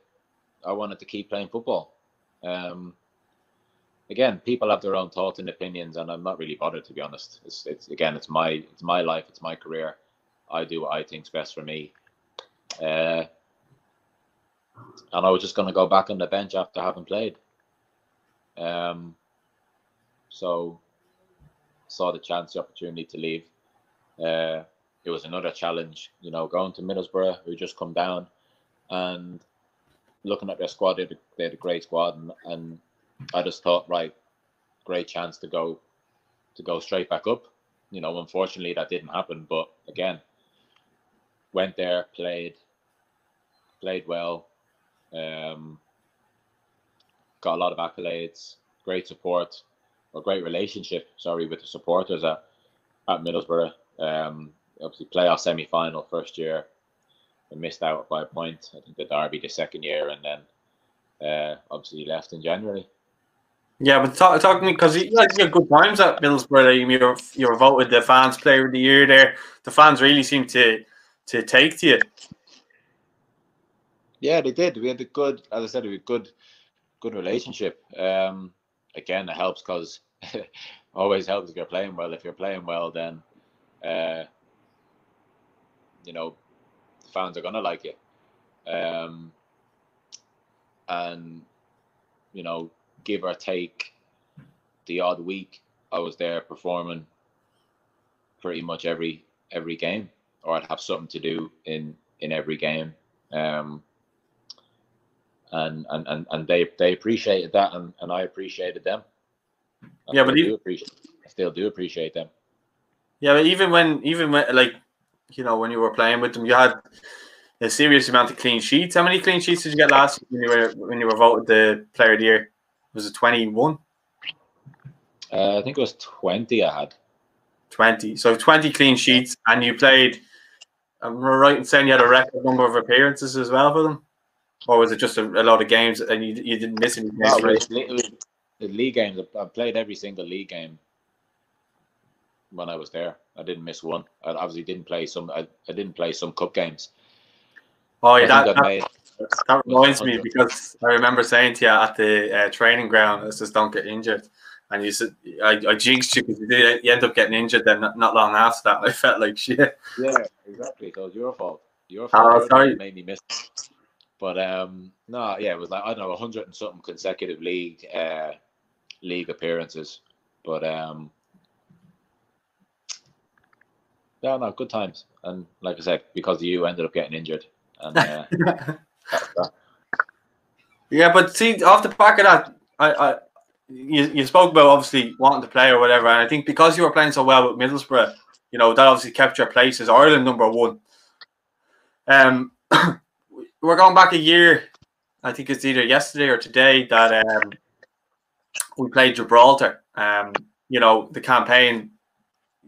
keep playing football. Again, people have their own thoughts and opinions, and I'm not really bothered, to be honest. It's my life, it's my career. I do what I think's best for me. And I was just going to go back on the bench after having played. So saw the chance, the opportunity to leave. It was another challenge, going to Middlesbrough, who just come down, and looking at their squad, they had a great squad, and I just thought, right, great chance to go straight back up. Unfortunately that didn't happen, but again, went there, played well, got a lot of accolades, great support, or great relationship, with the supporters at Middlesbrough. Obviously playoff semi-final first year, I missed out by a point. I think the derby the second year, and then obviously left in January. Yeah, but talk to me, because you had good times at Middlesbrough. You were voted the fans player of the year there. The fans really seemed to take to you. Yeah, they did. We had a good, as I said, we had good relationship. Again, it helps because always helps if you're playing well. If you're playing well, then the fans are gonna like you. And give or take the odd week, I was there performing pretty much every game, or I'd have something to do in every game. And they appreciated that, and I appreciated them. I still do appreciate them. Yeah, but even when when you were playing with them, you had a serious amount of clean sheets. How many clean sheets did you get last year when you were voted the player of the year? Was it 21? I think it was 20 I had. 20. So 20 clean sheets, and you played, I'm right in saying you had a record number of appearances as well for them? Or was it just a lot of games and you didn't miss any games? No, it was the league games. I played every single league game when I was there. I didn't miss one. I obviously didn't play some. I didn't play some cup games. Oh yeah, that reminds me, because I remember saying to you at the training ground, "Let's just don't get injured." And you said, "I jinxed you because you end up getting injured." Then not long after that, I felt like shit. Yeah, exactly. So it's your fault. Your fault. Sorry. Made me miss. But no, yeah, it was like, I don't know, 100 and something consecutive league appearances. But yeah, no, good times. And like I said, because you ended up getting injured. And yeah, but see, off the back of that, you spoke about obviously wanting to play or whatever, and I think because you were playing so well with Middlesbrough, that obviously kept your place as Ireland number one. We're going back a year. I think it's either yesterday or today that we played Gibraltar. The campaign,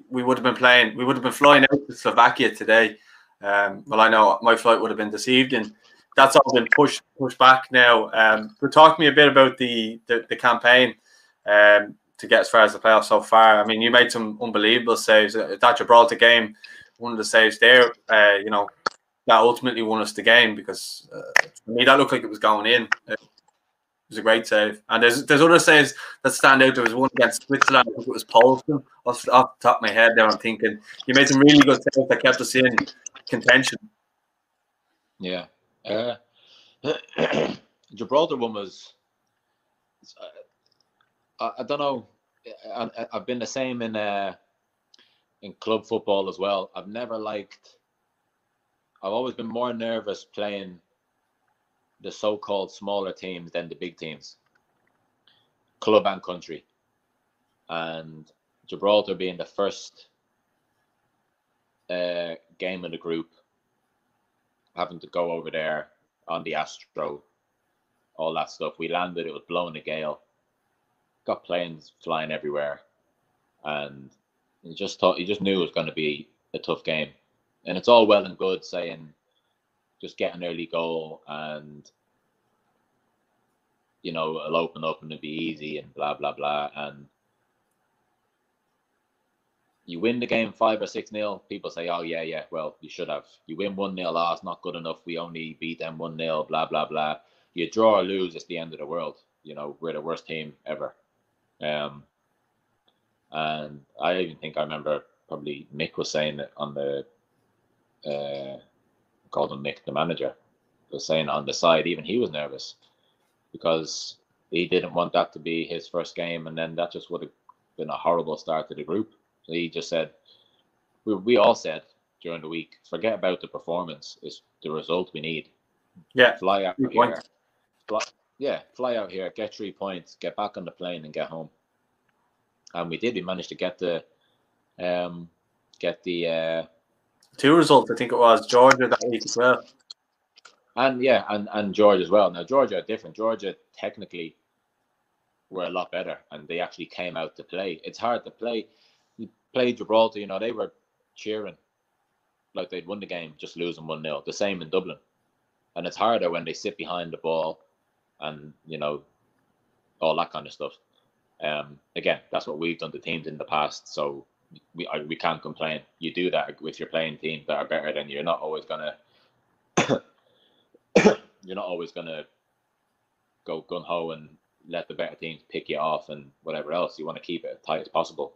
we would have been flying out to Slovakia today. Well, I know my flight would have been this evening. That's all been pushed back now. But talk to me a bit about the campaign to get as far as the playoffs so far. I mean, you made some unbelievable saves. That Gibraltar game, one of the saves there, that ultimately won us the game, because for me that looked like it was going in. It was a great save. And there's other saves that stand out. There was one against Switzerland. I think it was Polson. Off the top of my head there, I'm thinking you made some really good saves that kept us in contention. Yeah. Gibraltar one was, I don't know. I've been the same in club football as well. I've always been more nervous playing the so-called smaller teams than the big teams, club and country. And Gibraltar being the first game of the group, having to go over there on the Astro, all that stuff. We landed, it was blowing a gale, got planes flying everywhere, and you just knew it was going to be a tough game. And it's all well and good saying just get an early goal and it'll open up and it'll be easy and blah blah blah, and you win the game 5 or 6-0, people say, oh yeah, well, you should have. You win 1-0, oh, it's not good enough, we only beat them 1-0, blah blah blah. You draw or lose, it's the end of the world. We're the worst team ever. And I even think I remember probably Mick was saying it on the called him Mick, the manager, was saying on the side, even he was nervous because he didn't want that to be his first game, and then that just would have been a horrible start to the group. So he just said, we all said during the week, forget about the performance, it's the result we need. Yeah, fly out here. Fly out here, get 3 points, get back on the plane and get home. And we did. We managed to get the 2 results. I think it was Georgia that week as well. And Georgia as well. Now Georgia are different. Georgia technically were a lot better, and they actually came out to play. It's hard to play. You play Gibraltar. They were cheering like they'd won the game, just losing 1-0. The same in Dublin, and it's harder when they sit behind the ball, and all that kind of stuff. Again, that's what we've done to teams in the past, so we can't complain. You do that with your playing teams that are better than you. You're not always gonna go gun ho and let the better teams pick you off and whatever else. You want to keep it as tight as possible.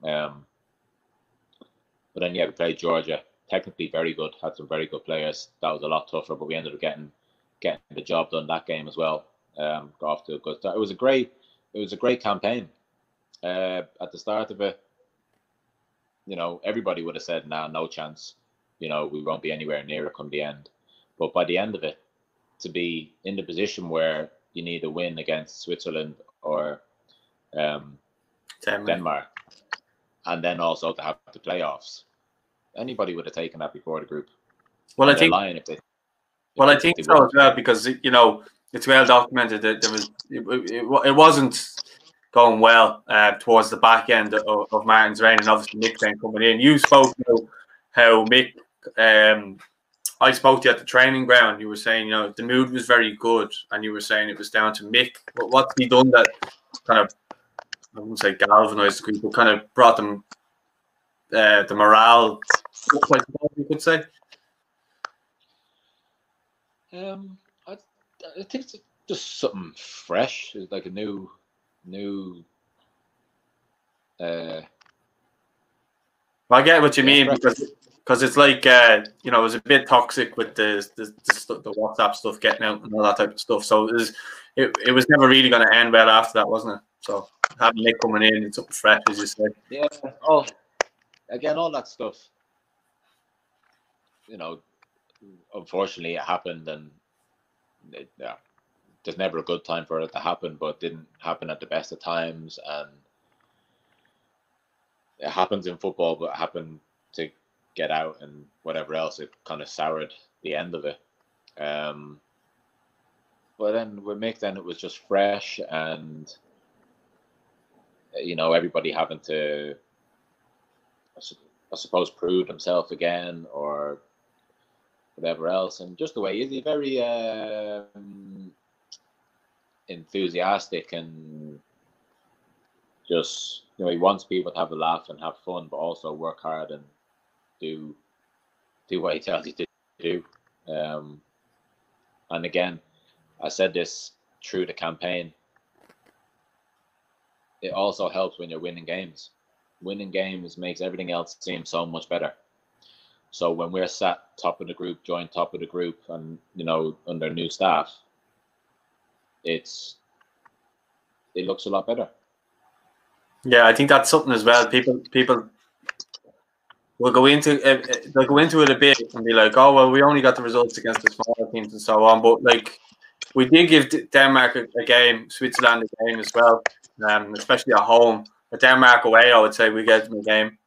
But then we played Georgia. Technically very good. Had some very good players. That was a lot tougher, but we ended up getting the job done that game as well. Got off to a good start. It was a great campaign. At the start of it, everybody would have said, nah, no chance. We won't be anywhere near it come the end. But by the end of it, to be in the position where you need a win against Switzerland or Denmark, and then also to have the playoffs, anybody would have taken that before the group. Well, I think so as well, because it's well documented that it wasn't going well towards the back end of Martin's reign, and obviously Mick then coming in. You spoke about how Mick. I spoke to you at the training ground. You were saying, the mood was very good, and you were saying it was down to Mick. What's he done that kind of, I wouldn't say galvanized the group, but kind of brought them the morale up, I suppose you could say? I think it's just something fresh. It's like a new. I get what you mean, because it's like it was a bit toxic with the WhatsApp stuff getting out and all that type of stuff. So it was never really going to end well after that, wasn't it? So having Nick coming in, it's something fresh, as you said. Yeah. Oh, again, all that stuff. Unfortunately, it happened, and there's never a good time for it to happen, but it didn't happen at the best of times, and it happens in football, but it happened to get out and whatever else. It kind of soured the end of it. But then with Mick, then it was just fresh, and everybody having to, I suppose, prove himself again or whatever else. And just the way he's very enthusiastic, and just he wants people to have a laugh and have fun, but also work hard and do what he tells you to do. And again, I said this through the campaign, it also helps when you're winning games. Winning games makes everything else seem so much better. So when we're sat top of the group, joined top of the group, and under new staff, it looks a lot better. Yeah, I think that's something as well. People will go into they'll go into it a bit and be like, oh well, we only got the results against the smaller teams and so on. But we did give Denmark a game, Switzerland a game as well, especially at home. But Denmark away, I would say we gave them a game.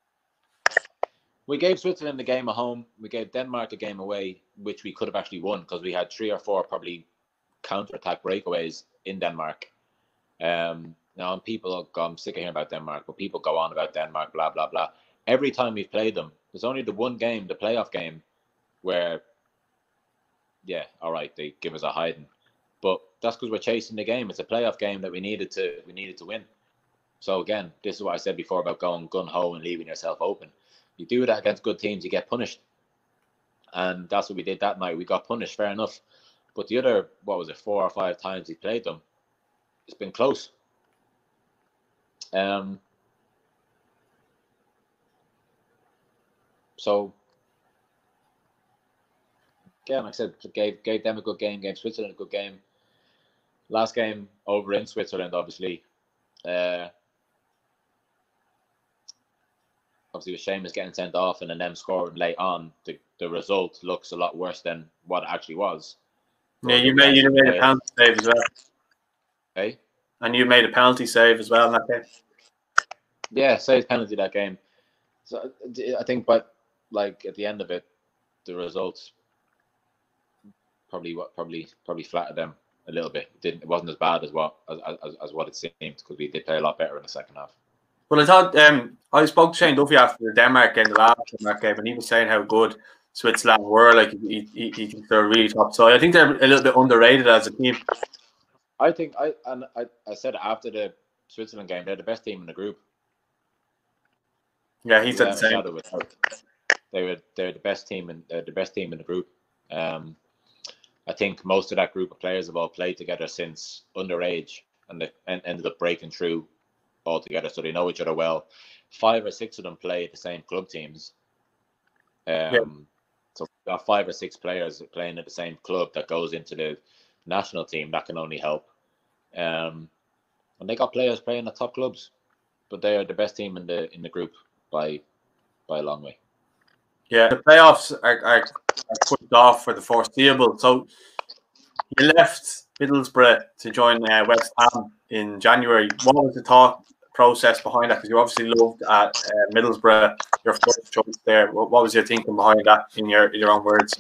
We gave Switzerland a game at home. We gave Denmark a game away, which we could have actually won because we had 3 or 4 probably counter-attack breakaways in Denmark. Now, people, I'm sick of hearing about Denmark, but people go on about Denmark, blah, blah, blah. Every time we've played them, there's only the one game, the playoff game, where, yeah, all right, they give us a hiding. But that's because we're chasing the game. It's a playoff game that we needed to win. So again, this is what I said before about going gun-ho and leaving yourself open. You do that against good teams, you get punished. And that's what we did that night. We got punished, fair enough. But the other, 4 or 5 times we played them, it's been close. So, again, like I said, gave them a good game, gave Switzerland a good game. Last game over in Switzerland, obviously. Obviously, with Seamus getting sent off and then them scoring late on, the result looks a lot worse than what it actually was. Yeah, you made a penalty save as well. Hey? And you made a penalty save as well in that game. Yeah, saved penalty that game. So I think, but like at the end of it, the results probably flattered them a little bit. It wasn't as bad as what it seemed because we did play a lot better in the second half. Well, I thought I spoke to Shane Duffy after the Denmark game, the last Denmark game, and he was saying how good Switzerland were. Like he thinks they're really top side. I think they're a little bit underrated as a team. I think I said after the Switzerland game, they're the best team in the group. Yeah, he said the same. They're the best team in the group. I think most of that group of players have all played together since underage, and they ended up breaking through all together, so they know each other well. 5 or 6 of them play at the same club teams. So we've got 5 or 6 players playing at the same club that goes into the national team. That can only help. And they got players playing at top clubs, but they are the best team in the group by a long way. Yeah, the playoffs are pushed off for the foreseeable. So you left Middlesbrough to join West Ham in January. What was the thought process behind that? Because you obviously loved at Middlesbrough, your first choice there. What was your thinking behind that in your own words?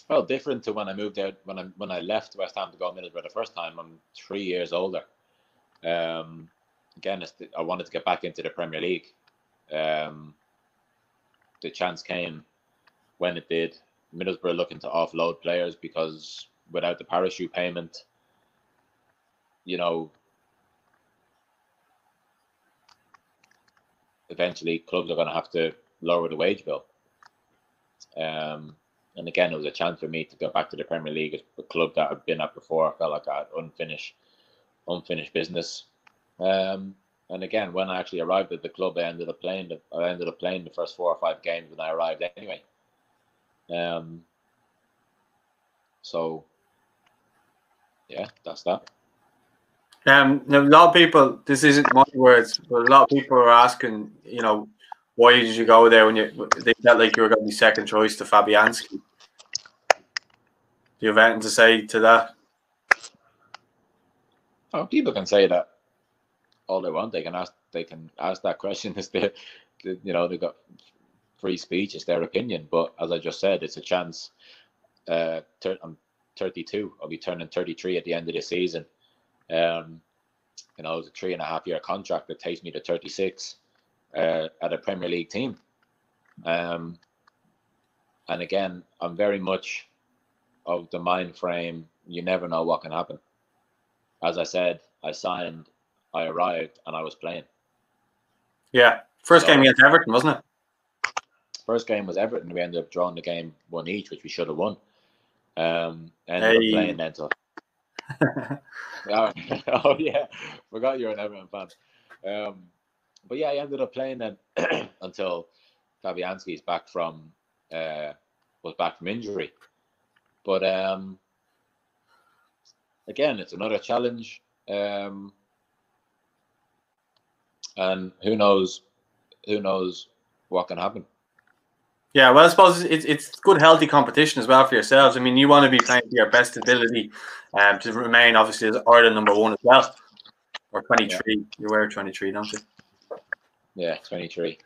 Well, different to when I moved out. When I left West Ham to go to Middlesbrough the first time, I'm 3 years older. Again, I wanted to get back into the Premier League. The chance came when it did. Middlesbrough looking to offload players because without the parachute payment, eventually clubs are going to have to lower the wage bill. And again, it was a chance for me to go back to the Premier League, a club that I've been at before. I felt like I had unfinished business. And again, when I actually arrived at the club, I ended up playing the first 4 or 5 games when I arrived anyway. So yeah, that's that. Now, a lot of people, this isn't my words, but a lot of people are asking, why did you go there when they felt like you were going to be second choice to Fabianski? Do you have anything to say to that? Oh, people can say that all they want. They can ask that question. They've got free speech. It's their opinion. But as I just said, it's a chance. I'm 32. I'll be turning 33 at the end of the season. It's a 3.5-year contract that takes me to 36 at a Premier League team. And again, I'm very much of the mind frame. You never know what can happen. As I said, I signed, I arrived, and I was playing. Yeah. First game against Everton, wasn't it? First game was Everton. We ended up drawing the game 1 each, which we should have won. Ended up playing then. So. Oh yeah, forgot you're an Everton fan. But yeah, I ended up playing then until Fabianski's was back from injury. But again, it's another challenge, and who knows what can happen. Yeah, well, I suppose it's good, healthy competition as well for yourselves. I mean, you want to be playing to your best ability, to remain obviously as Ireland number 1 as well, or 23. Yeah. You were 23, don't you? Yeah, 23.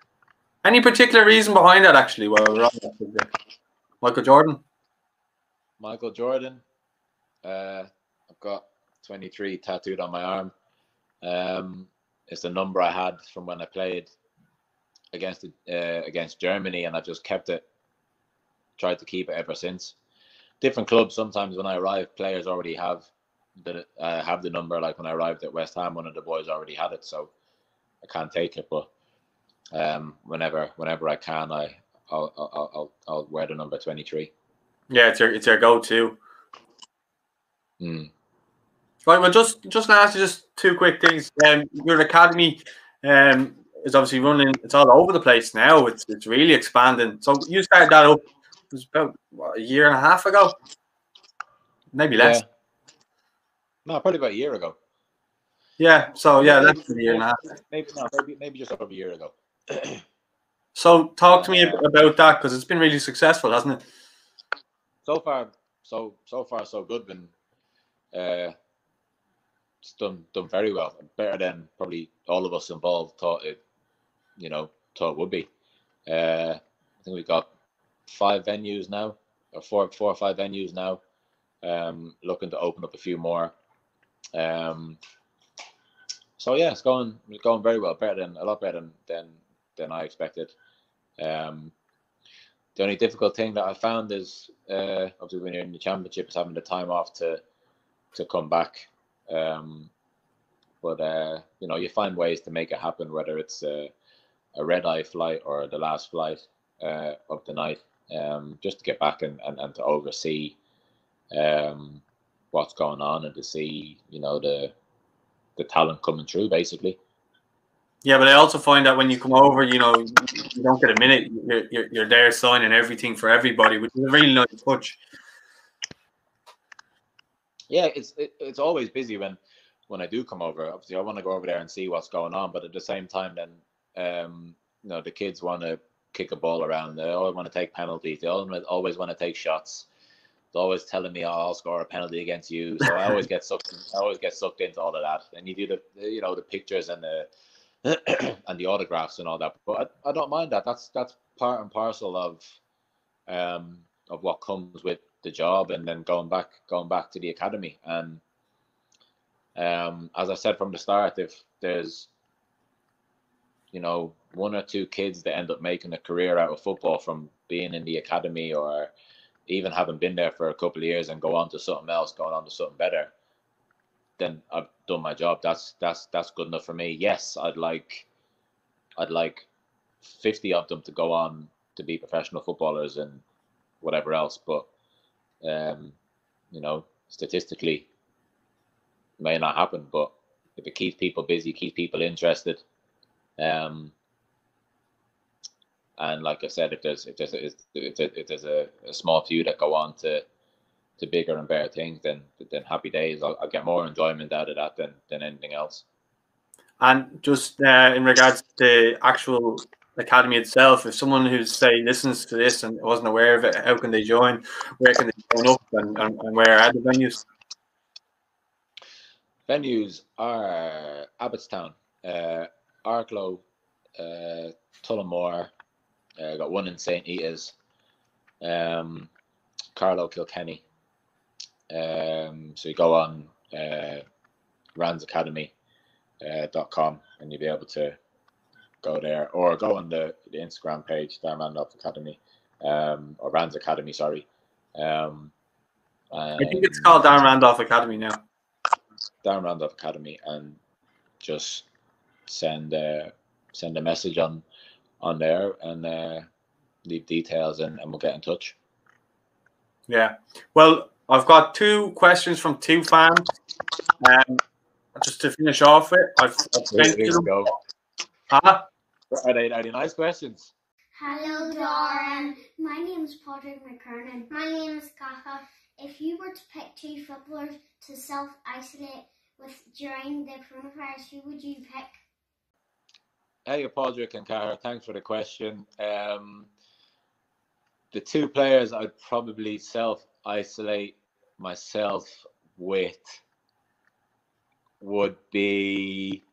Any particular reason behind that, actually? Well, we're on that subject. Michael Jordan. Michael Jordan. I've got 23 tattooed on my arm. It's the number I had from when I played against Germany, and I've just kept it. Tried to keep it ever since. Different clubs. Sometimes when I arrive, players already have the number. Like when I arrived at West Ham, one of the boys already had it, so I can't take it. But whenever I can, I'll wear the number 23. Yeah, it's your go-to. Mm. Right. Well, just ask you just two quick things. Your academy is obviously running. It's all over the place now. It's really expanding. So you started that up. It was about a year and a half ago, maybe less. Yeah. No, probably about a year ago. Yeah. So yeah, that's a year and a half. Maybe just over a year ago. So talk to me about that, because it's been really successful, hasn't it? So far, so good. Been it's done very well, better than probably all of us involved thought it would be. I think we've got 5 venues now, or four or 5 venues now. Looking to open up a few more. So yeah, it's going very well, a lot better than I expected. The only difficult thing that I found is obviously when you're in the championship is having the time off to come back. But you find ways to make it happen, whether it's a red-eye flight or the last flight of the night, just to get back and to oversee what's going on and to see the talent coming through, basically. Yeah, but I also find that when you come over, you don't get a minute. You're there signing everything for everybody, which is a really nice touch. Yeah, it's always busy when I do come over. Obviously, I want to go over there and see what's going on, but at the same time, then the kids want to kick a ball around. They always want to take penalties. They always want to take shots. They're always telling me, "Oh, I'll score a penalty against you." So I always get sucked into all of that. And you do the pictures and the and the autographs and all that. But I don't mind that. That's part and parcel of what comes with the job, and then going back to the academy. And as I said from the start, if there's 1 or 2 kids that end up making a career out of football from being in the academy, or even having been there for a couple of years and go on to something else, going on to something better, then I've done my job. That's good enough for me. Yes, I'd like 50 of them to go on to be professional footballers and whatever else, but statistically may not happen. But if it keeps people busy, keeps people interested, and like I said, if there's a small few that go on to bigger and better things, then happy days. I'll get more enjoyment out of that than anything else. And just in regards to the actual academy itself, if someone who's listens to this and wasn't aware of it, how can they join? Where can they sign up, and where are the venues? Venues are Abbottstown, Arklow, Tullamore. Got one in St. Eata's, Carlow, Kilkenny. So you go on randsacademy.com and you'll be able to go there, or go on the Instagram page, Darren Randolph Academy, or Rands Academy, sorry. I think it's called Darren Randolph Academy now. Darren Randolph Academy, and just send a message on there and leave details, and we'll get in touch. Yeah. Well, I've got 2 questions from 2 fans. Just to finish off with, I've Here we go. Are they nice questions? Hello, Darren. My name is Patrick McKernan. My name is Kaka. If you were to pick 2 footballers to self-isolate during the coronavirus, who would you pick? Hey, Padraig and Cara, thanks for the question. The 2 players I'd probably self-isolate myself with would be...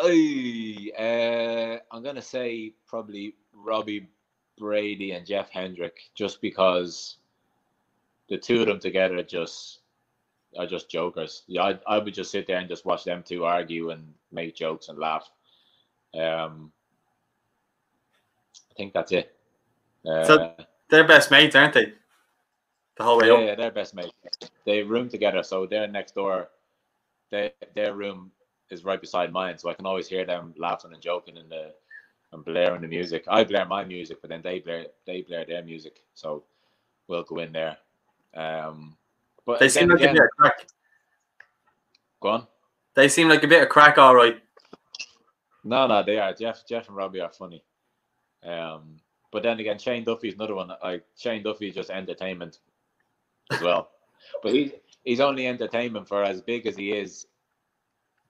I'm gonna say probably Robbie Brady and Jeff Hendrick, just because the two of them together are just jokers. Yeah, I would just sit there and just watch them two argue and make jokes and laugh. I think that's it. So they're best mates, aren't they? The whole way up. Yeah, they're best mates. They room together, so they're next door. Their room is right beside mine, so I can always hear them laughing and joking and blaring the music. I blare my music, but then they blare their music. So we'll go in there. But they seem like a bit of crack. Go on. They seem like a bit of crack, all right. No, they are. Jeff and Robbie are funny. But then again, Shane Duffy's another one. Like Shane Duffy is just entertainment as well. But he's only entertainment for as big as he is.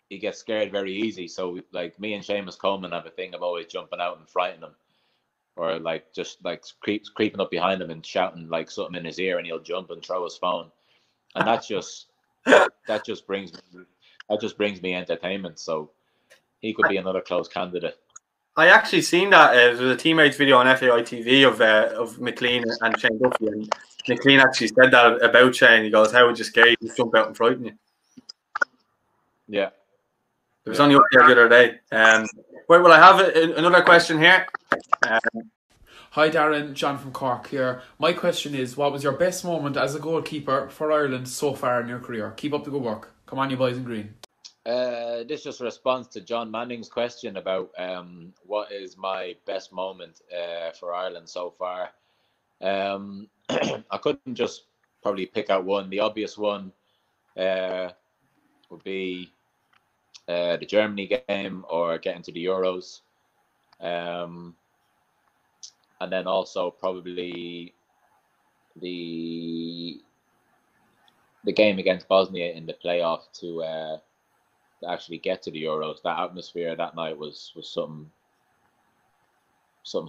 He gets scared very easy. So like me and Seamus Coleman have a thing of always jumping out and frightening him, or like just like creeping up behind him and shouting like something in his ear, and he'll jump and throw his phone, and that just brings me entertainment. So he could be another close candidate. I actually seen that there was a teammates video on FAI TV of McLean and Shane Duffy, and McLean actually said that about Shane. He goes, "How would you scare you? Just jump out and frighten you." Yeah. It was only up there the other day. Wait, well, I have another question here. Hi Darren, John from Cork here. My question is, what was your best moment as a goalkeeper for Ireland so far in your career? Keep up the good work. Come on, you boys in green. This is just a response to John Manning's question about what is my best moment for Ireland so far. I couldn't just probably pick out one. The obvious one would be the Germany game or getting to the Euros. And then also probably the game against Bosnia in the playoff to actually get to the Euros. That atmosphere that night was something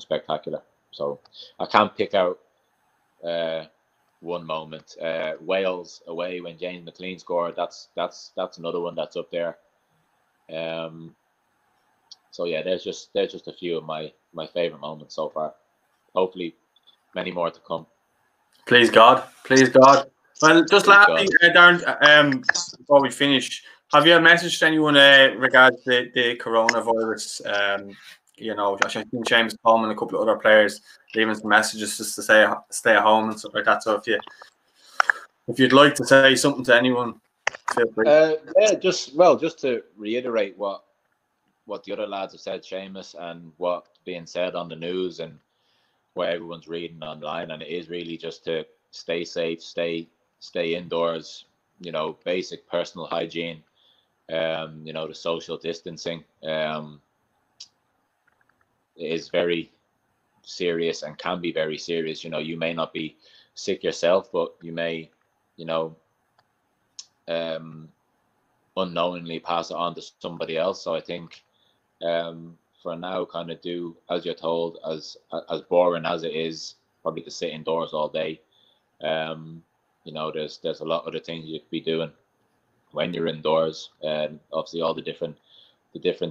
spectacular. So I can't pick out one moment. Wales away when James McLean scored. That's another one that's up there. So yeah, there's just a few of my favorite moments so far. Hopefully, many more to come. Please God. Well, just lastly, Darren, before we finish, have you a message to anyone regarding the coronavirus? You know, I think James Coleman and a couple of other players leaving some messages just to stay at home and stuff like that. So if you'd like to say something to anyone, feel free. Yeah, just to reiterate what the other lads have said, Seamus, and what's being said on the news and what everyone's reading online, and it is really just to stay safe, stay indoors. You know, basic personal hygiene. You know, the social distancing. It is very serious and can be very serious. You know, you may not be sick yourself, but you may, you know, unknowingly pass it on to somebody else. So I think for now, kind of do as you're told, as boring as it is, probably to sit indoors all day. You know, there's a lot of other things you could be doing when you're indoors, and obviously all the different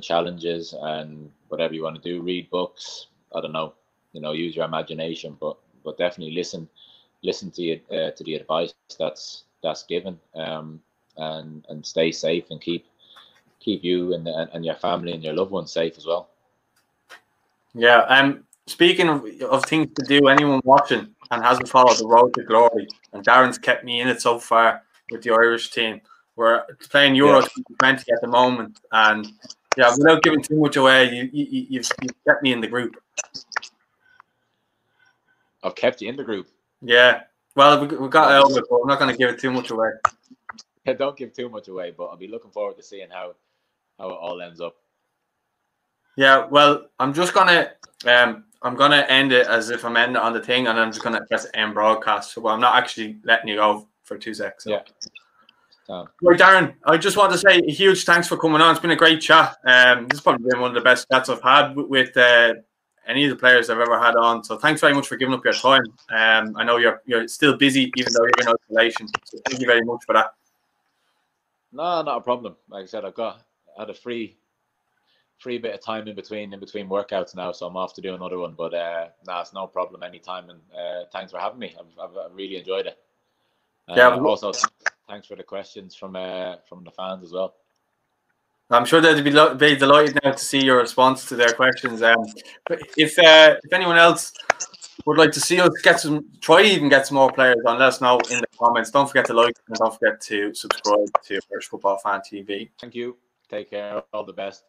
challenges and whatever you want to do. Read books. I don't know. You know, use your imagination, but definitely listen to the advice that's given, and stay safe and keep you and your family and your loved ones safe as well. Yeah. Speaking of things to do, anyone watching and hasn't followed the Road to Glory, and Darren's kept me in it so far with the Irish team. We're playing Euro 2020 at the moment, and yeah, without giving too much away, you've kept me in the group. I've kept you in the group. Yeah. Well, we got out of it, but I'm not going to give it too much away. Yeah, don't give too much away, but I'll be looking forward to seeing how it all ends up. Yeah. Well, I'm just gonna end it as if I'm ending it on the thing, and I'm just gonna press end broadcast. So I'm not actually letting you go for 2 seconds. So. Yeah. Right, Darren, I just want to say a huge thanks for coming on. It's been a great chat. This has probably been one of the best chats I've had with any of the players I've ever had on. So thanks very much for giving up your time. I know you're still busy, even though you're in isolation. So thank you very much for that. No, not a problem. Like I said, I had a free free bit of time in between workouts now, so I'm off to do another one. But it's no problem anytime, and thanks for having me. I've really enjoyed it. Also, thanks for the questions from the fans as well. I'm sure they'd be very delighted now to see your response to their questions. But if anyone else would like to see us get some more players on, let us know in the comments. Don't forget to like and don't forget to subscribe to Irish Football Fan TV. Thank you. Take care. All the best.